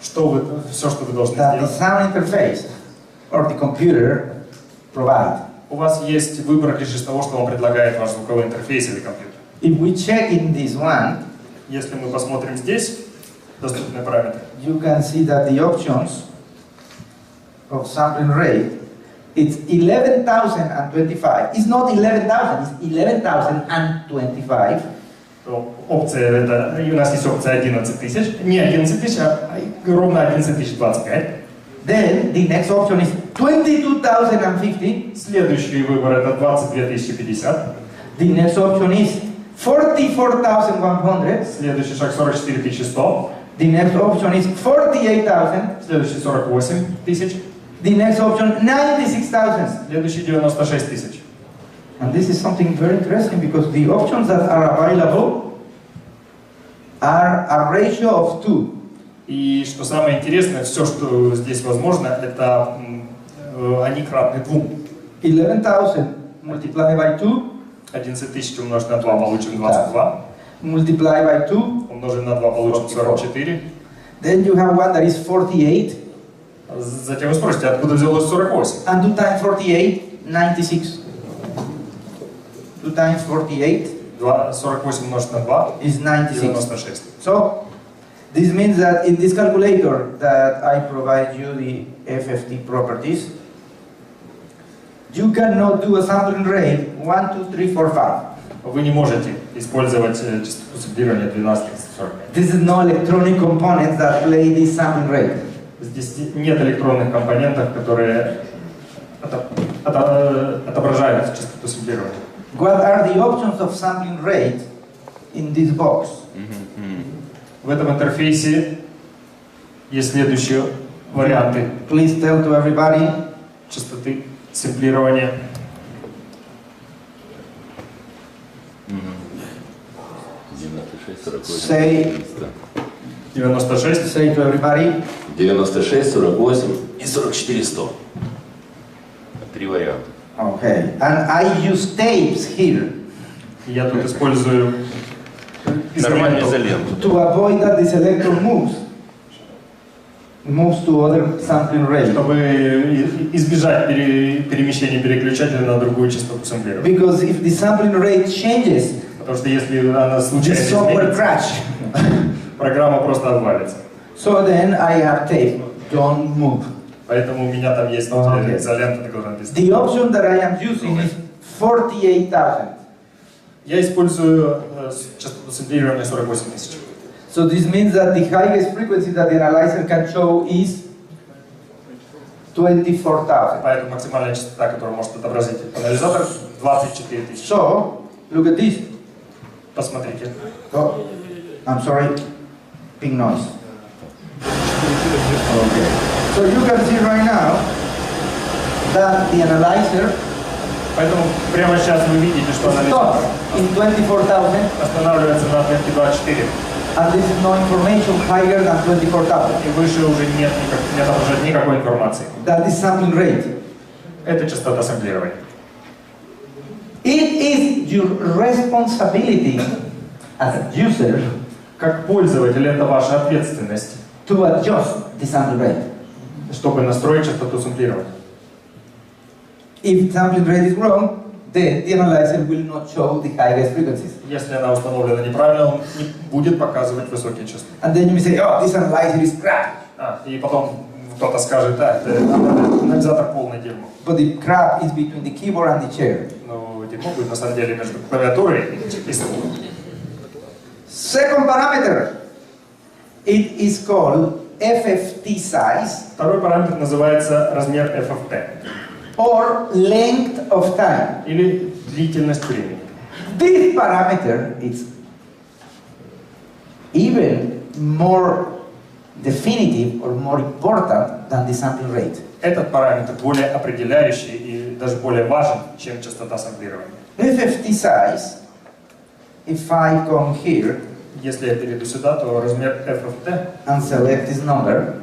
Все, что вы должны that the сделать. sound interface or the computer provide. У вас есть выбор лишь из того, что вам предлагает ваш звуковой интерфейс или компьютер. If we check in this one, Если мы посмотрим здесь, доступные параметры, you can see that the options of sampling rate, it's 11,025. It's not 11,000, it's 11,025. то опция это, и у нас есть опция 11 тысяч, не 11 тысяч, а ровно 11 025. Then the next option is 22,050. Следующий выбор это 22 050. The next option is 44,100. Следующий шаг 44 100. The next option is 48,000. Следующий 48 000. The next option 96,000. Следующий 96 000. And this is something very interesting because the options that are available are a ratio of 2. И что самое интересное, все, что здесь возможно, это они кратны 2. 11,000 multiplied by 2. 11 000 умножить на 2 получим 22. Multiply by 2. Умножим на 2 получим 44. Then you have one that is 48. Затем вы спросите, откуда взялось 48? And 2 times 48, 96. 2 times 48 48 умножить на 2 is 96. 96. So, this means that in this calculator that I provide you the FFT properties, you cannot do a sampling rate 1, 2, 3, 4, 5. Вы не можете использовать частоту сэмплирования 12 45. This is no electronic components that play this sampling rate. Здесь нет электронных компонентов, которые отображают частоту сэмплирования. What are the options of sampling rate in this box? В этом интерфейсе есть следующие варианты Please tell to everybody. частоты сэмплирования. 96, 48, Say, 96, say to everybody. 96, 48 и 44 100. Три варианта. Okay, and I use tapes here я тут использую Нормальную изоленту, изоленту. to avoid that the selector moves to other sampling rate. чтобы избежать перемещения переключателя на другую частоту сэмплирования. Because if the sampling rate changes, Потому что если она the случайно software изменится, crash. программа просто обвалится. So then I have tape. Don't move. Поэтому у меня там есть Okay. изолента, которая написана. The option that I am using is 48,000. Я использую частоту сэмплирования 48 000. So this means that the highest frequency that the analyzer can show is 24,000. Поэтому максимальная частота, которую может отобразить анализатор, 24 000. So look at this. Посмотрите. Oh, I'm sorry, big noise. Okay. So you can see right now that the analyzer Поэтому прямо сейчас вы видите, что анализатор stops in 24,000, останавливается на отметке 24. and this is no information higher than 24,000. И выше уже не отображает никакой информации. That is sampling rate. Это частота сэмплирования. It is your responsibility as a user Как пользователь, это ваша ответственность, to adjust the sampling rate. чтобы настроить частоту сэмплирования. If sampling rate is wrong, then the analyzer will not show the highest frequencies. Если она установлена неправильно, он не будет показывать высокие частоты. And then you may say, oh, this analyzer is crap. И потом кто-то скажет, да, анализатор полное дерьмо. But the crap is between the keyboard and the chair. Но дерьмо будет на самом деле между клавиатурой и столом. Second parameter, it is called FFT size Второй параметр называется размер FFT, or length of time. или длительность времени. This parameter is even more definitive or more important than the sampling rate. Этот параметр более определяющий и даже более важен, чем частота сэмплирования. FFT size, if I come here Если я перейду сюда, то размер FFT and select this number,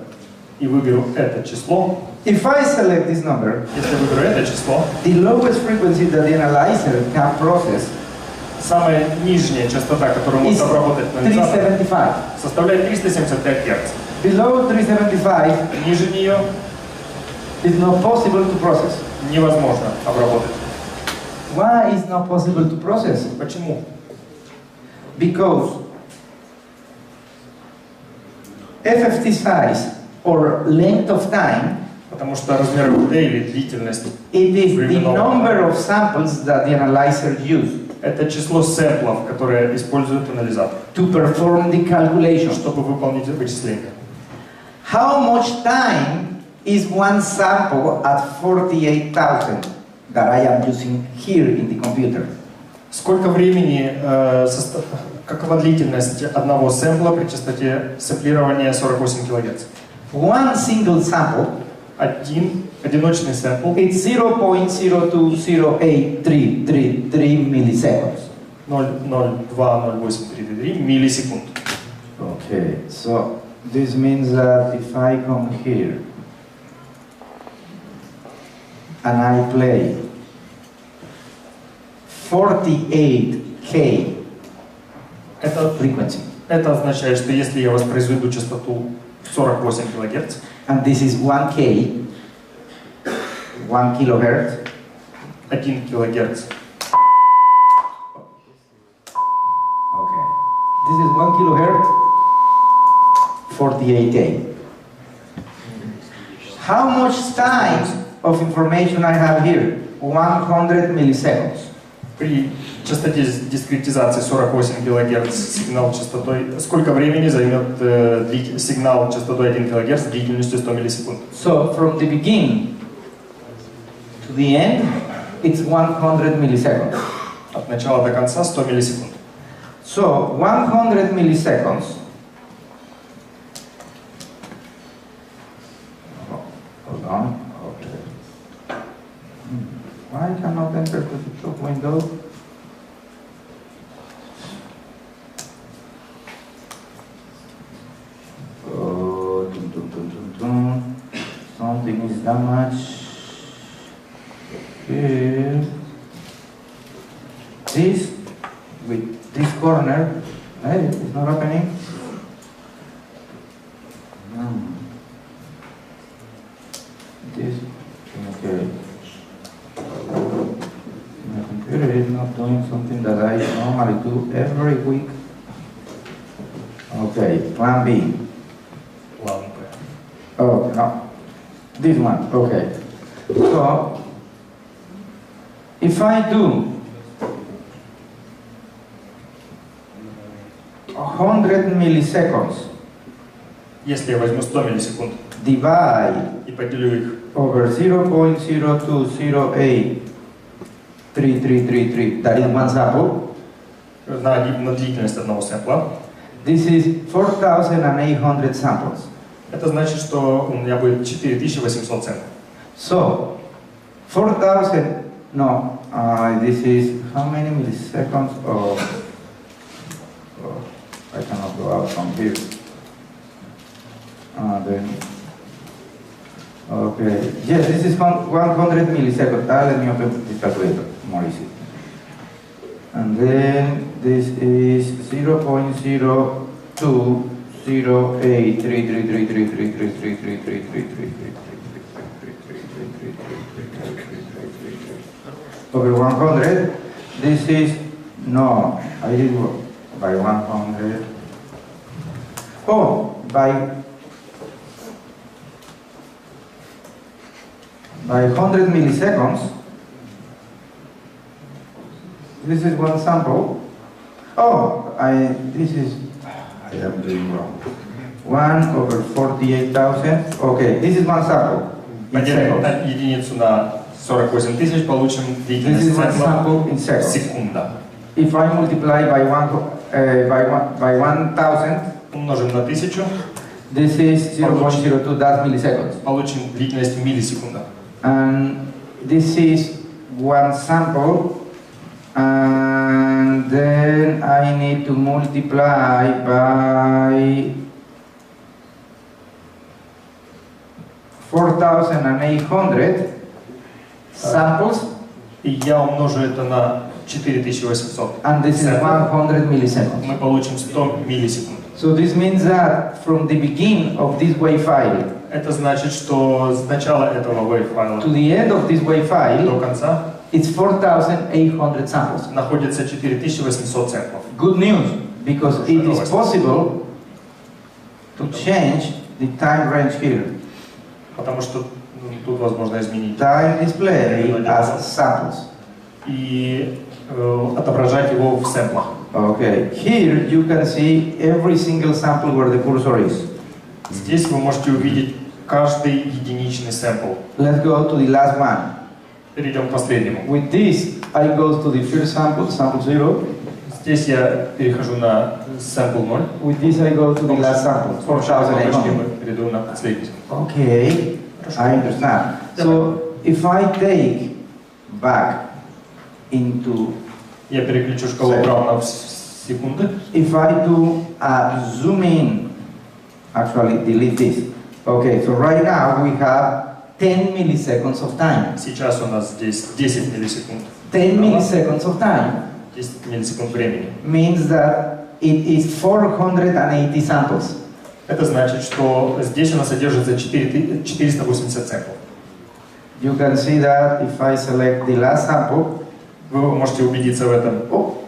и выберу это число, if I select this number, если выберу это число, the lowest frequency that the analyzer can process самая нижняя частота, которую is может обработать анализатор, 375. составляет 375 Гц. Below 375, Ниже нее it's not possible to process. невозможно обработать. Why is not possible to process? Почему? Because FFT size or length of time, Потому что размер FFT или длительность it is the временного number of samples that the analyzer uses это число сэмплов, которые использует анализатор, to perform the calculation. чтобы выполнить вычисление. How much time is one sample at 48,000 that I am using here in the computer. Сколько времени, какова длительность одного сэмпла при частоте сэмплирования 48 кГц? One single sample, Одиночный сэмпл, it's 0.0208333 milliseconds. 0,020833 миллисекунд. Okay, so this means that if I come here and I play 48K frequency, Это означает, что если я воспроизведу частоту 48 кГц, and this is 1K, 1 kilohertz, 1 кГц, okay, this is 1 kilohertz, 48K. How much time of information I have here? 100 milliseconds. при частоте дискретизации 48 кГц сигнал частотой, сколько времени займет сигнал частотой 1 кГц длительностью 100 миллисекунд? So from the beginning to the end, it's 100 milliseconds. От начала до конца 100 миллисекунд. So 100 milliseconds. Hold on. Okay. Why cannot enter to the top window? Oh, something is damaged. Here. This with this corner, hey, it's not happening. This, okay. My computer is not doing something that I normally do every week. Okay, plan B. План Б. Oh, no. This one, okay. So, if I do 100 milliseconds Если я возьму 100 миллисекунд divide и поделю их over 0.02083333, that is one sample, на длительность одного сэмпла, this is 4,800 samples. это значит, что у меня будет 4800 сэмплов. So, 4,000, no, this is how many milliseconds of, I cannot go out from here. Then, okay, yes, this is 100 milliseconds. Let me open the calculator, more easy. And then this is 0.0208333333333333333333333333333333333333333333333333333333333333333333333333333333333333333333333333333333333333333333333333333333333333333333333333333333333333333333333333333333333333333333333333333333333333333333by 100. Oh, by 100 milliseconds, this is one sample. Oh, I am doing wrong. 1/48,000. Okay, this is one sample. Поделим единицу на 48 тысяч, получим This длительность is one сэмпла sample in seconds. секунда. If I multiply by 1,000, Умножим на 1000, this is 0.02, that's milliseconds. получим длительность миллисекунда. And this is one sample, and then I need to multiply by 4,800 samples, И я умножу это на 4800. and this is 100 milliseconds. Мы получим 100 миллисекунд. So this means that from the beginning of this wave file Это значит, что с начала этого wave-файла to the end of this wave до file, конца it's 4,800 samples. находится 4800 сэмплов. Good news, because it is possible to change the time range here. Потому что тут возможно изменить Time display as samples. и отображать его в сэмплах. Okay, here you can see every single sample where the cursor is. Здесь вы можете увидеть каждый единичный сэмпл. Let's go to the last one. Перейдем к последнему. With this, I go to the first sample, sample 0. Здесь я перехожу на sample 0. With this, I go to the last sample, 4800. 4800. Перейду на последний. Okay, I understand. So, if I take back into, Я переключу шкалу обратно в секунды. if I do a zoom in, actually delete this. Okay, so right now we have 10 milliseconds of time. Сейчас у нас здесь 10 миллисекунд. 10 milliseconds of time 10 миллисекунд времени. means that it is 480 samples. Это значит, что здесь у нас содержится 480 сэмплов. You can see that if I select the last sample, Вы можете убедиться в этом, oh,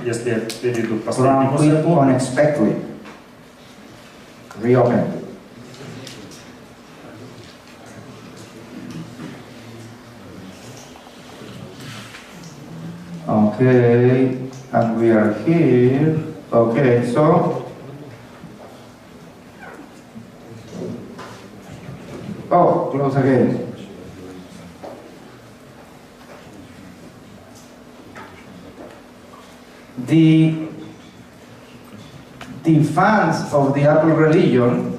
если я перейду к последнему run quick сэмплу. unexpectedly. Reopen. Okay, and we are here. Okay, so. Oh, close again. The fans of the Apple religion,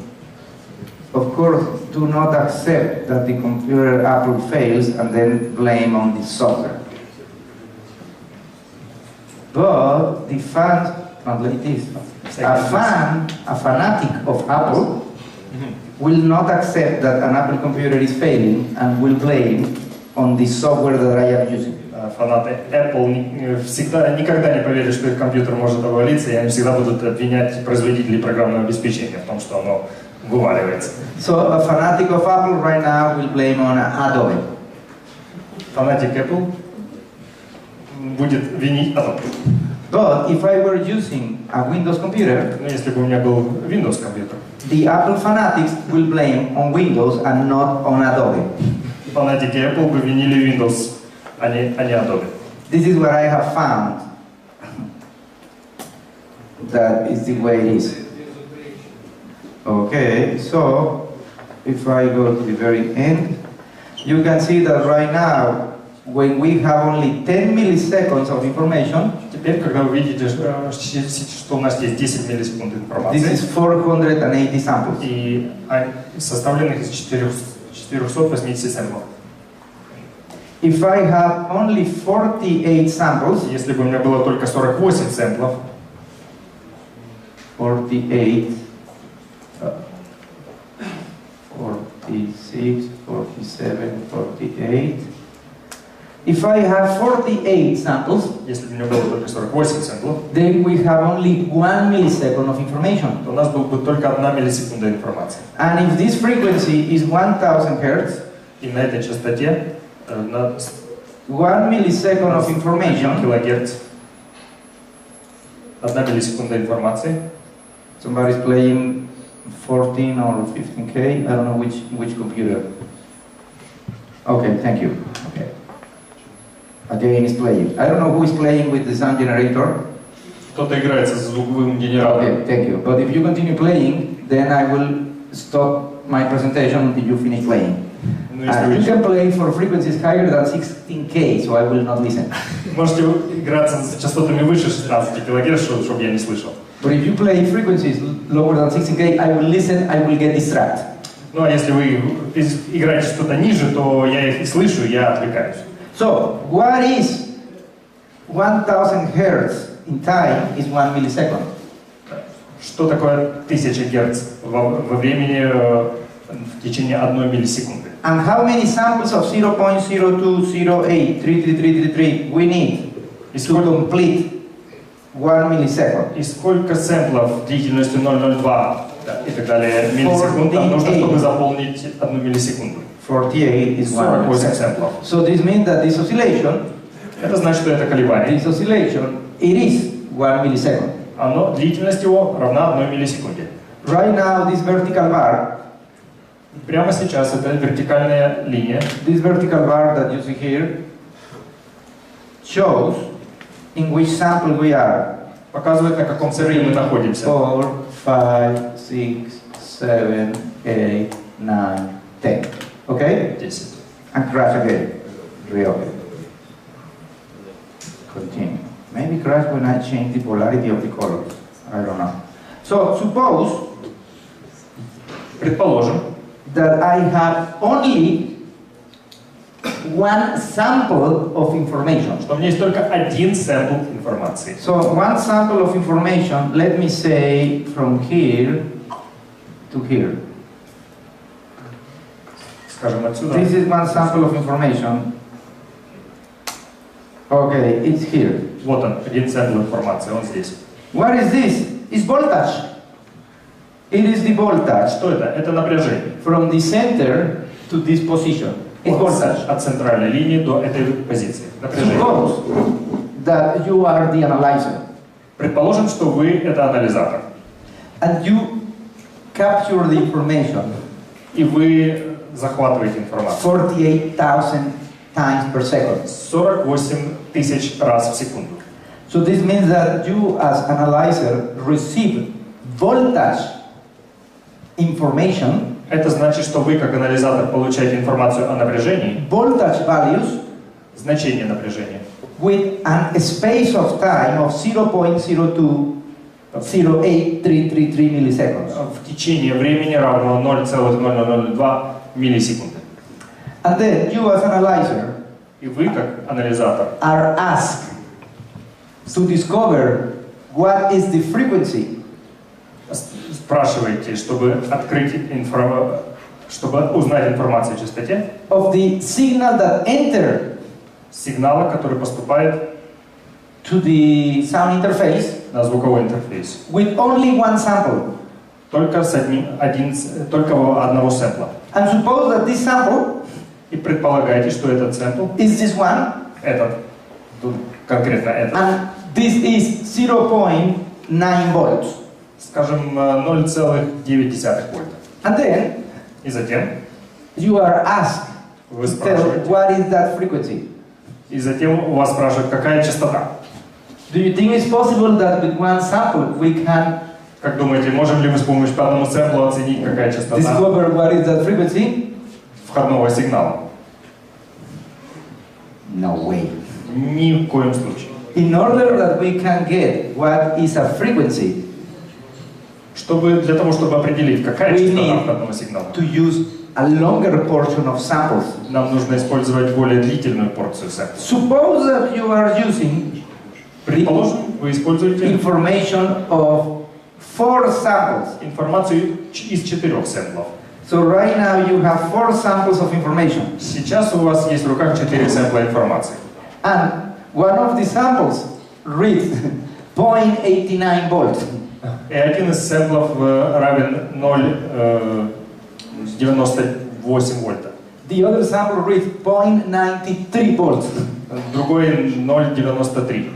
of course, do not accept that the computer Apple fails and then blame on the software. But the fans, translate this, a fanatic of Apple will not accept that an Apple computer is failing and will blame on the software that I am using. Фанаты Apple всегда никогда не поверят, что их компьютер может обвалиться, и они всегда будут обвинять производителей программного обеспечения в том, что оно вываливается. So a fanatic of Apple right now will blame on Adobe. Фанатик Apple будет винить Adobe. But if I were using a Windows computer, Но если бы у меня был Windows компьютер, the Apple fanatics will blame on Windows and not on Adobe. фанатики Apple бы винили Windows, а не Adobe. This is what I have found. That is the way it is. Okay, so if I go to the very end, you can see that right now, when we have only 10 milliseconds of information, Теперь, когда вы видите, что у нас есть 10 миллисекунд this информации, is 480 samples. и составленных из 480 сэмплов. If I have only 48 samples, Если бы у меня было только 48 сэмплов, 48, 46, 47, 48. If I have 48 samples, если бы у меня было только 48 сэмплов, then we have only 1 millisecond of information. то у нас была бы только 1 миллисекунда информации. And if this frequency is 1000 Hertz, И на этой частоте, на 1 millisecond of 1 information, килогерц, 1 миллисекунда информации, somebody's playing 14 or 15K, I don't know which computer. Okay, thank you. Okay. Again, is playing. I don't know who is playing with the sound generator. кто-то играет со звуковым генератором. Okay, thank you. But if you continue playing, then I will stop my presentation until you finish playing. Ну, And you если can play for frequencies higher than 16K, so I will not listen. вы можете играться с частотами выше 16 килогерц, чтобы я не слышал. But if you play frequencies lower than 16K, I will listen, I will get distracted. Ну а если вы играете что-то ниже, то я их не слышу, я отвлекаюсь. So, what is 1000 Hertz in time is 1 millisecond. Что такое 1000 Гц во времени в течение 1 миллисекунды? And how many samples of 0.02083333 we need to complete 1 millisecond? И сколько сэмплов длительностью 0,02 и так далее миллисекунд нам нужно, чтобы заполнить 1 миллисекунду? 48 is 1 48 millisecond. сэмплов. So this means that this oscillation, Это значит, что это колебание. it is 1 millisecond. Длительность его равна 1 миллисекунде. Right now, this vertical bar, Прямо сейчас это вертикальная линия. this vertical bar that you see here, shows in which sample we are. Показывает, на каком центре мы находимся. 4, 5, 6, 7, 8, 9, 10. Okay? 10. And crash again. Reopen. Continue. Maybe crash when I change the polarity of the colors. I don't know. So suppose Предположим, that I have only one sample of information. что у меня есть только один сэмпл информации. So one sample of information, let me say from here to here. Скажем, отсюда. This is one sample of information. Okay, it's here. Вот он, один сэмпл информации, он здесь. What is this? It's voltage. It is the voltage Что это? Это напряжение. from the center to this position. It's voltage. От центральной линии до этой позиции. Напряжение. Suppose that you are the analyzer Предположим, что вы это анализатор. and you capture the information И вы захватываете информацию. 48,000 times per second. 48 тысяч раз в секунду. So this means that you as analyzer receive voltage information, Это значит, что вы как анализатор получаете информацию о напряжении, voltage values значение напряжения, with a space of time of 0.020833 milliseconds. в течение времени равного 0,0002 миллисекунды. And then you as analyzer И вы как анализатор are asked to discover what is the frequency спрашиваете, чтобы открыть чтобы узнать информацию о частоте of the signal that enter сигнала, который поступает to the sound interface на звуковой интерфейс. with only one sample. Только только одного сэмпла. And suppose that this sample И предполагаете, что этот сэмпл, is this one, этот, тут конкретно этот, and this is 0.9 volts. скажем, 0,9 вольта. And then И затем you are asked вы to tell спрашиваете, what is that frequency. и затем у вас спрашивают, какая частота. Do you think it's possible that with one sample we can Как думаете, можем ли мы с помощью по одному сэмплу оценить, какая частота discover what is that frequency? входного сигнала? No way. Ни в коем случае. In order that we can get what is a frequency, Для того, чтобы определить, какая We частота need входного сигнала, to use a longer portion of samples. нам нужно использовать более длительную порцию сэмплов. Suppose that you are using Предположим, вы используете information of 4 samples. информацию из 4 сэмплов. So right now you have 4 samples of information. Сейчас у вас есть в руках 4 сэмпла информации. And one of the samples reads 0.89 volts. И один из сэмплов равен 0,98 вольта. The other sample reads 0.93 volts. Другой 0,93.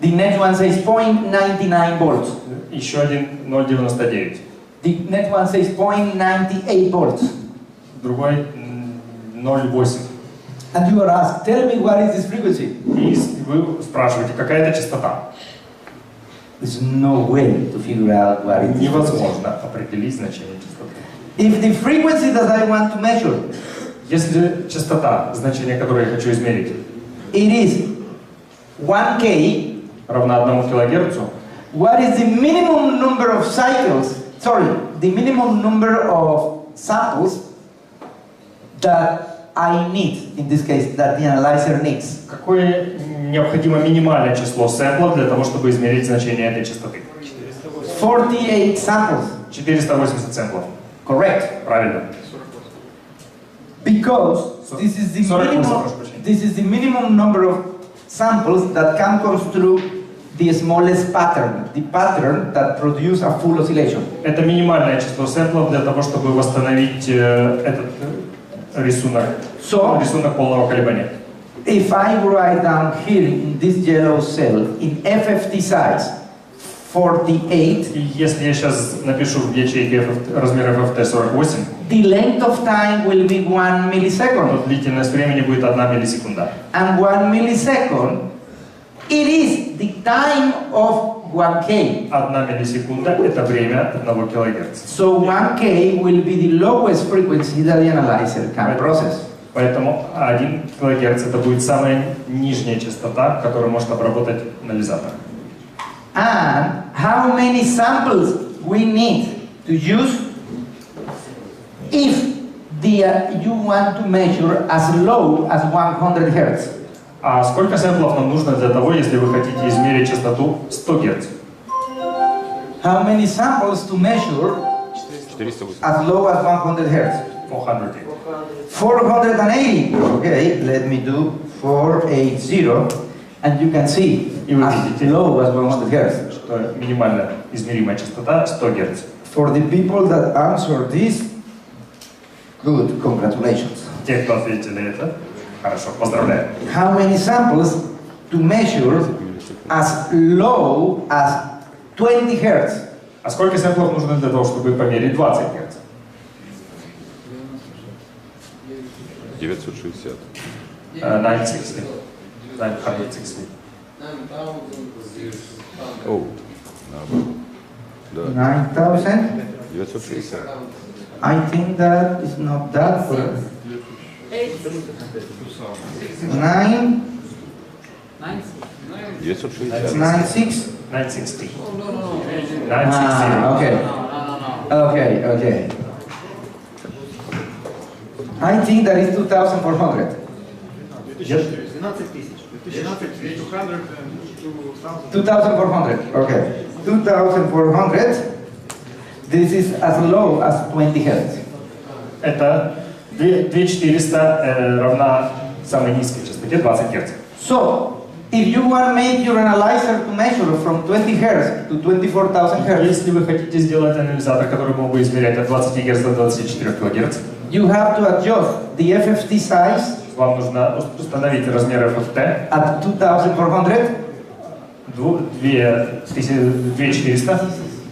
The next one says 0.99 volts. Еще один 0,99. The next one says 0.98 volts. Другой 0,8. And you are asked, tell me what is this frequency? И вы спрашиваете, какая это частота? There's no way to figure out what it is. Невозможно определить значение частоты. If the frequency that I want to measure, Если частота, значение которой я хочу измерить, it is 1K, равна 1 килогерцу, what is the minimum number of cycles, the minimum number of samples that I need, in this case, that the analyzer needs? какое необходимо минимальное число сэмплов для того, чтобы измерить значение этой частоты? 48 samples. 480 сэмплов. Correct. Правильно. Because this is the minimum number of samples that can construct the smallest pattern, the pattern that produces a full oscillation. Это минимальное число сэмплов для того, чтобы восстановить этот рисунок, рисунок полного колебания. If I write down here in this yellow cell in FFT size 48, И если я сейчас напишу в ячейке размер FFT 48, the length of time will be 1 millisecond. то длительность времени будет 1 миллисекунда. And 1 millisecond It is the time of 1K. 1 миллисекунда – это время 1 килогерца. So 1K will be the lowest frequency that the analyzer can process. Поэтому 1 килогерц – это будет самая нижняя частота, которую может обработать анализатор. And how many samples we need to use if you want to measure as low as 100 Hz? А сколько сэмплов нам нужно для того, если вы хотите измерить частоту 100 Гц? How many samples to measure 480. as low as 100 Hz? 480. 480. Okay, let me do 480, and you can see И вы as видите, low as 100 Hz. что минимальная измеримая частота 100 Гц. For the people that answer this, good, congratulations. Те, кто ответили это, хорошо, поздравляю. How many samples to measure as low as 20 Hz? А сколько сэмплов нужно для того, чтобы померить 20 Гц? 960. 960. 960. О, да. 9,000? 960. I think that is not that good. 9, 960. 96? 960. Ah, 960. okay. Okay, okay. I think that is 2,400. 2,400, okay. 2,400. This is as low as 20 Hz. Это 2400 равна самой низкой частоте 20 Гц. So, if you want to make your analyzer to measure from 20 Hz to 24,000 Hz, Если вы хотите сделать анализатор, который мог бы измерять от 20 Гц до 24 кГц, you have to adjust the FFT size вам нужно установить размер FFT at 2,400 2400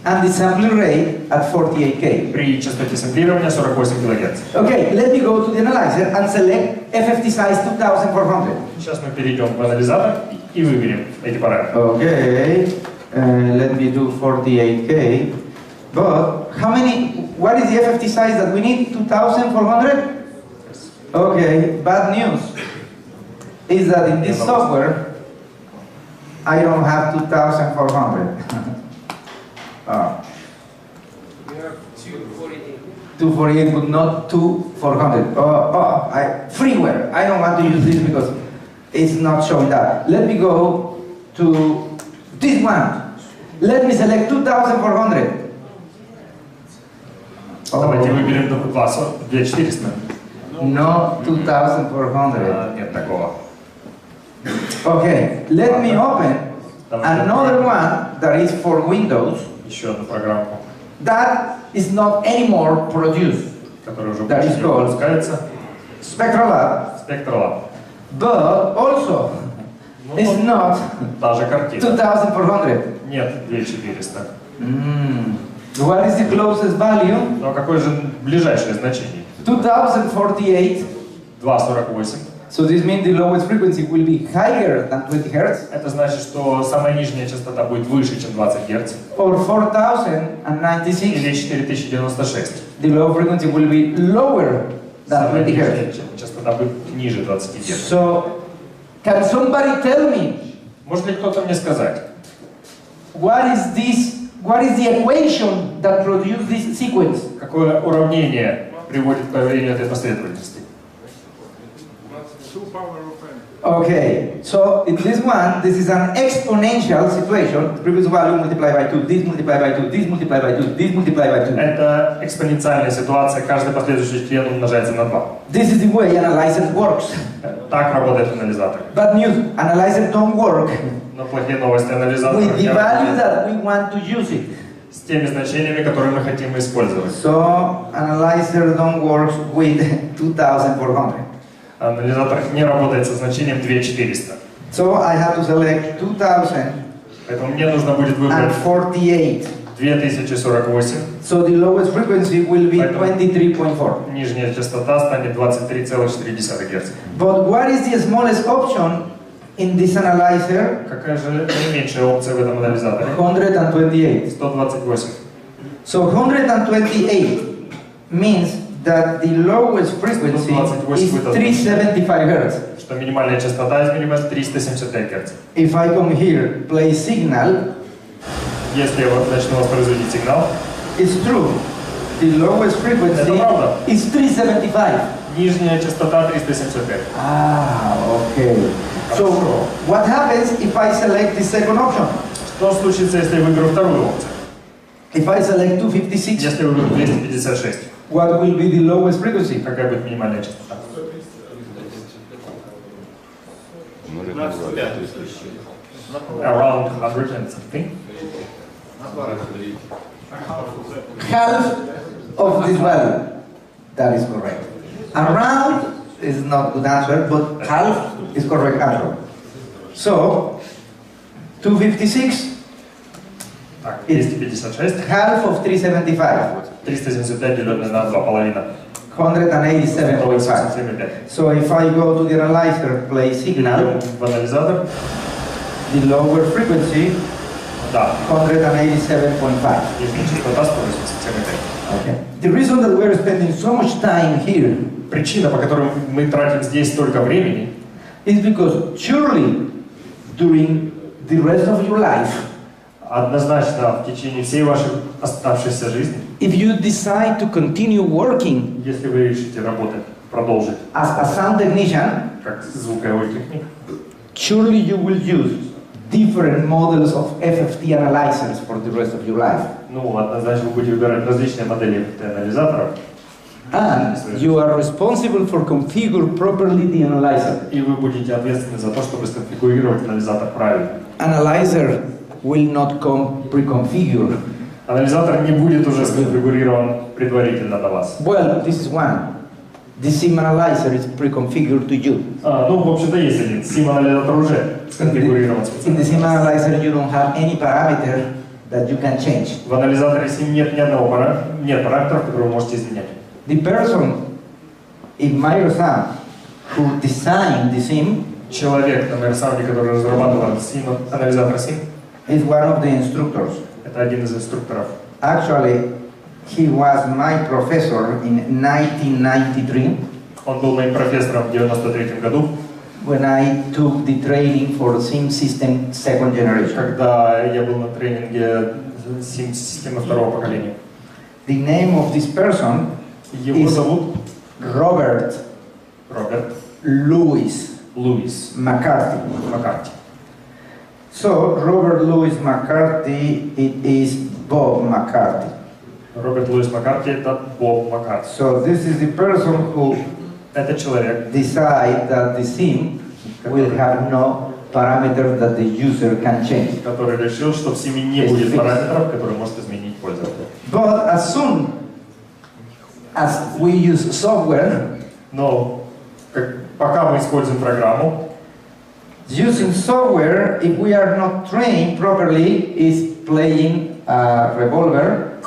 and the sampling rate at 48K. при частоте сэмплирования 48 кГц. Okay, let me go to the analyzer and select FFT size 2,400. Сейчас мы перейдем в анализатор и выберем эти параметры. Okay, let me do 48K. But what is the FFT size that we need? 2,400? Okay, bad news is that in this software, I don't have 2,400. We have 248. 248, but not 2,400. Freeware. I don't want to use this because it's not showing that. Let me go to this one. Let me select 2,400. Давайте выберем 2400. No, 2,400. Нет такого. Okay, let me open another one that is for Windows Еще одну программку, that is not anymore produced. которая уже That is больше не called выпускается. SpectraLab, SpectraLab. but also it's not Та же картина. 2,400. Нет 2400. What is the closest value? Но какое же ближайшее значение? 2,048. 2,48. So this means the lowest frequency will be higher than 20 Hz, Это значит, что самая нижняя частота будет выше, чем 20 Гц. or 4,096. Или 4096. The low frequency will be lower than Самая 20 нижняя Hz. частота будет ниже 20 Гц. So, can somebody tell me Может ли кто-то мне сказать, what is the equation that produces this sequence? какое уравнение приводит к появлению этой последовательности? Okay, so in this one, this is an exponential situation. The previous value multiplied by 2, this multiplied by 2, this multiplied by 2, this multiplied by 2. Это экспоненциальная ситуация, каждый последующий член умножается на 2. This is the way analyzer works. Так работает анализатор. Bad news, analyzer don't work Но плохие новости, анализатор with the не value работает that we want to use it. с теми значениями, которые мы хотим использовать. So, analyzer don't work with 2,400. Анализатор не работает со значением 2400. So, I have to select 2,048. Поэтому мне нужно будет выбрать 2048. So, the lowest frequency will be 23.4. Нижняя частота станет 23,4 Гц. But what is the smallest option in this analyzer? Какая же наименьшая опция в этом анализаторе? 128. 128. So 128 means that the lowest frequency is 375 Hz. Что минимальная частота измеримая 375 Гц. If I come here, play signal, Если я вот начну воспроизводить сигнал, it's true. The lowest frequency Это правда. is 375. нижняя частота 375. Ah, okay. So Хорошо. what happens if I select the second option? Что случится, если я выберу вторую опцию? If I select 256, Если я выберу 256, what will be the lowest frequency? какая будет минимальная частота? Умножить на 2, 300. Around 100 and something. Half of this value. That is correct. Around is not good answer, but half is correct answer. So 256, Так, 256. half of 375, 375 деленное на 2,5. 187.5. 187,5. So if I go to the analyzer, play signal, Перейдем в анализатор. the lower frequency, Да, 187.5. нижняя частота 187,5. Okay. The reason that we're spending so much time here Причина, по которой мы тратим здесь столько времени, is because surely during the rest of your life, однозначно в течение всей вашей оставшейся жизни, if you decide to continue working если вы решите работать, продолжить as a sound technician, как звуковой техник, surely you will use different models of FFT analyzers for the rest of your life. ну, однозначно вы будете выбирать различные модели анализаторов, And you are responsible for configure properly the analyzer. и вы будете ответственны за то, чтобы сконфигурировать анализатор правильно. Analyzer will not come pre-configured. Анализатор не будет уже сконфигурирован предварительно на вас. Well, this is one. The SIM analyzer is pre-configured to you. Ну, в общем-то, есть один. SIM-анализатор уже сконфигурирован In the SIM специально. analyzer, you don't have any parameter that you can change. В анализаторе SIM нет ни одного нет параметров, которые вы можете изменять. The person in Meyer Sound who designed the SIM Человек на Meyer Sound, который разрабатывал анализатор SIM, is one of the instructors. это один из инструкторов. Actually, he was my professor in 1993 Он был моим профессором в 1993 году, when I took the training for SIM system second generation. когда я был на тренинге SIM-системы второго поколения. The name of this person Его is зовут Robert Роберт Louis Луис McCarthy. Маккарти. So, Robert Louis McCarthy, it is Bob McCarthy. Роберт Луис Маккарти — это Боб Маккарти. So, this is the person who Это человек, decide that the SIM will have no parameters that the user can change. который решил, что в SIM не будет параметров, которые может изменить пользователь. But as soon as we use software, Но пока мы используем программу, using software, if we are not trained properly, is playing a revolver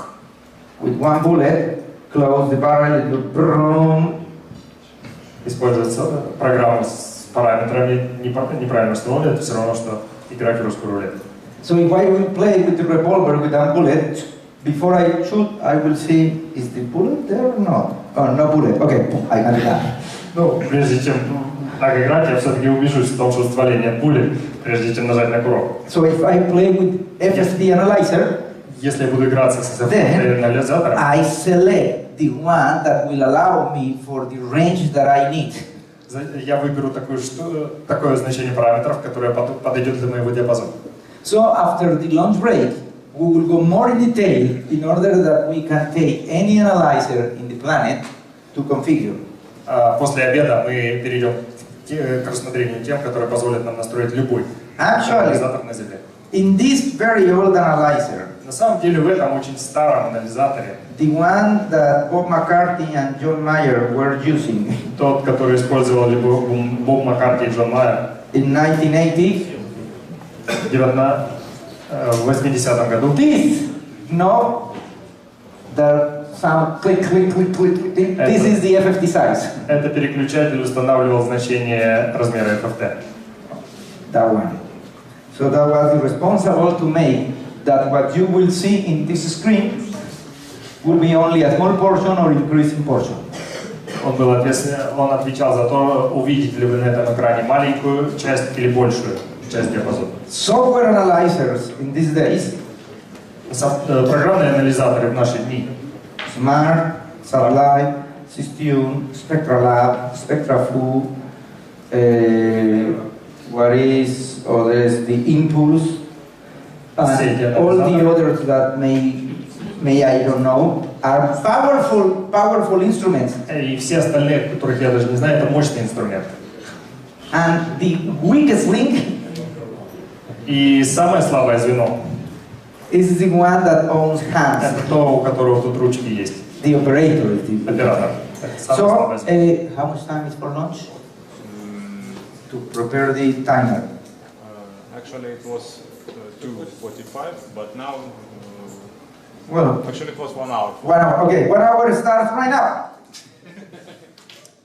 with one bullet, close the barrel, it will boom. используется программа с параметрами неправильно установлены, это все равно, что играть в русскую рулетку. So if I will play with the revolver with one bullet, before I shoot, I will see, is the bullet there or not? Oh, no bullet. Okay, I can do that. Ну, прежде чем так играть, я все-таки убежусь в том, что в стволе нет пули, прежде чем нажать на курок. So if I play with FFT analyzer, Если я буду играться с then анализатором, I select the one that will allow me for the range that I need. я выберу такое значение параметров, которое подойдет для моего диапазона. So after the lunch break, we will go more in detail in order that we can take any analyzer in the planet to configure. После обеда мы перейдем к рассмотрению тем, которые позволят нам настроить любой анализатор на Земле. In this very old analyzer, На самом деле в этом очень старом анализаторе, the one that Bob McCarthy and John Meyer were using тот, который использовали Боб Маккарти и Джон Майер in 1980, в 80-м году, this, no, the sound click, click, click, click, click, this is the FFT size. это переключатель устанавливал значение размера FFT. that one. So that was responsible to make that what you will see in this screen will be only a small portion or increasing portion. Он отвечал за то, увидите ли вы на этом экране маленькую часть или большую часть диапазона. Software analyzers in these days, Программные анализаторы в наши дни. Smart, Sublight, Systune, SpectraLab, SpectraFu, what is, or there's the Impulse, and all the others that may I don't know, are powerful instruments. И все остальные, которых я даже не знаю, это мощный инструмент. And the weakest link И самое слабое звено is the one that owns hands. это то, у которого тут ручки есть. The operator is the Оператор. Это самое So, слабое звено. how much time is for lunch? To prepare the timer. Actually, it was 2:45, but now Well, actually it was 1 hour. 1 hour. Okay, 1 hour starts right now.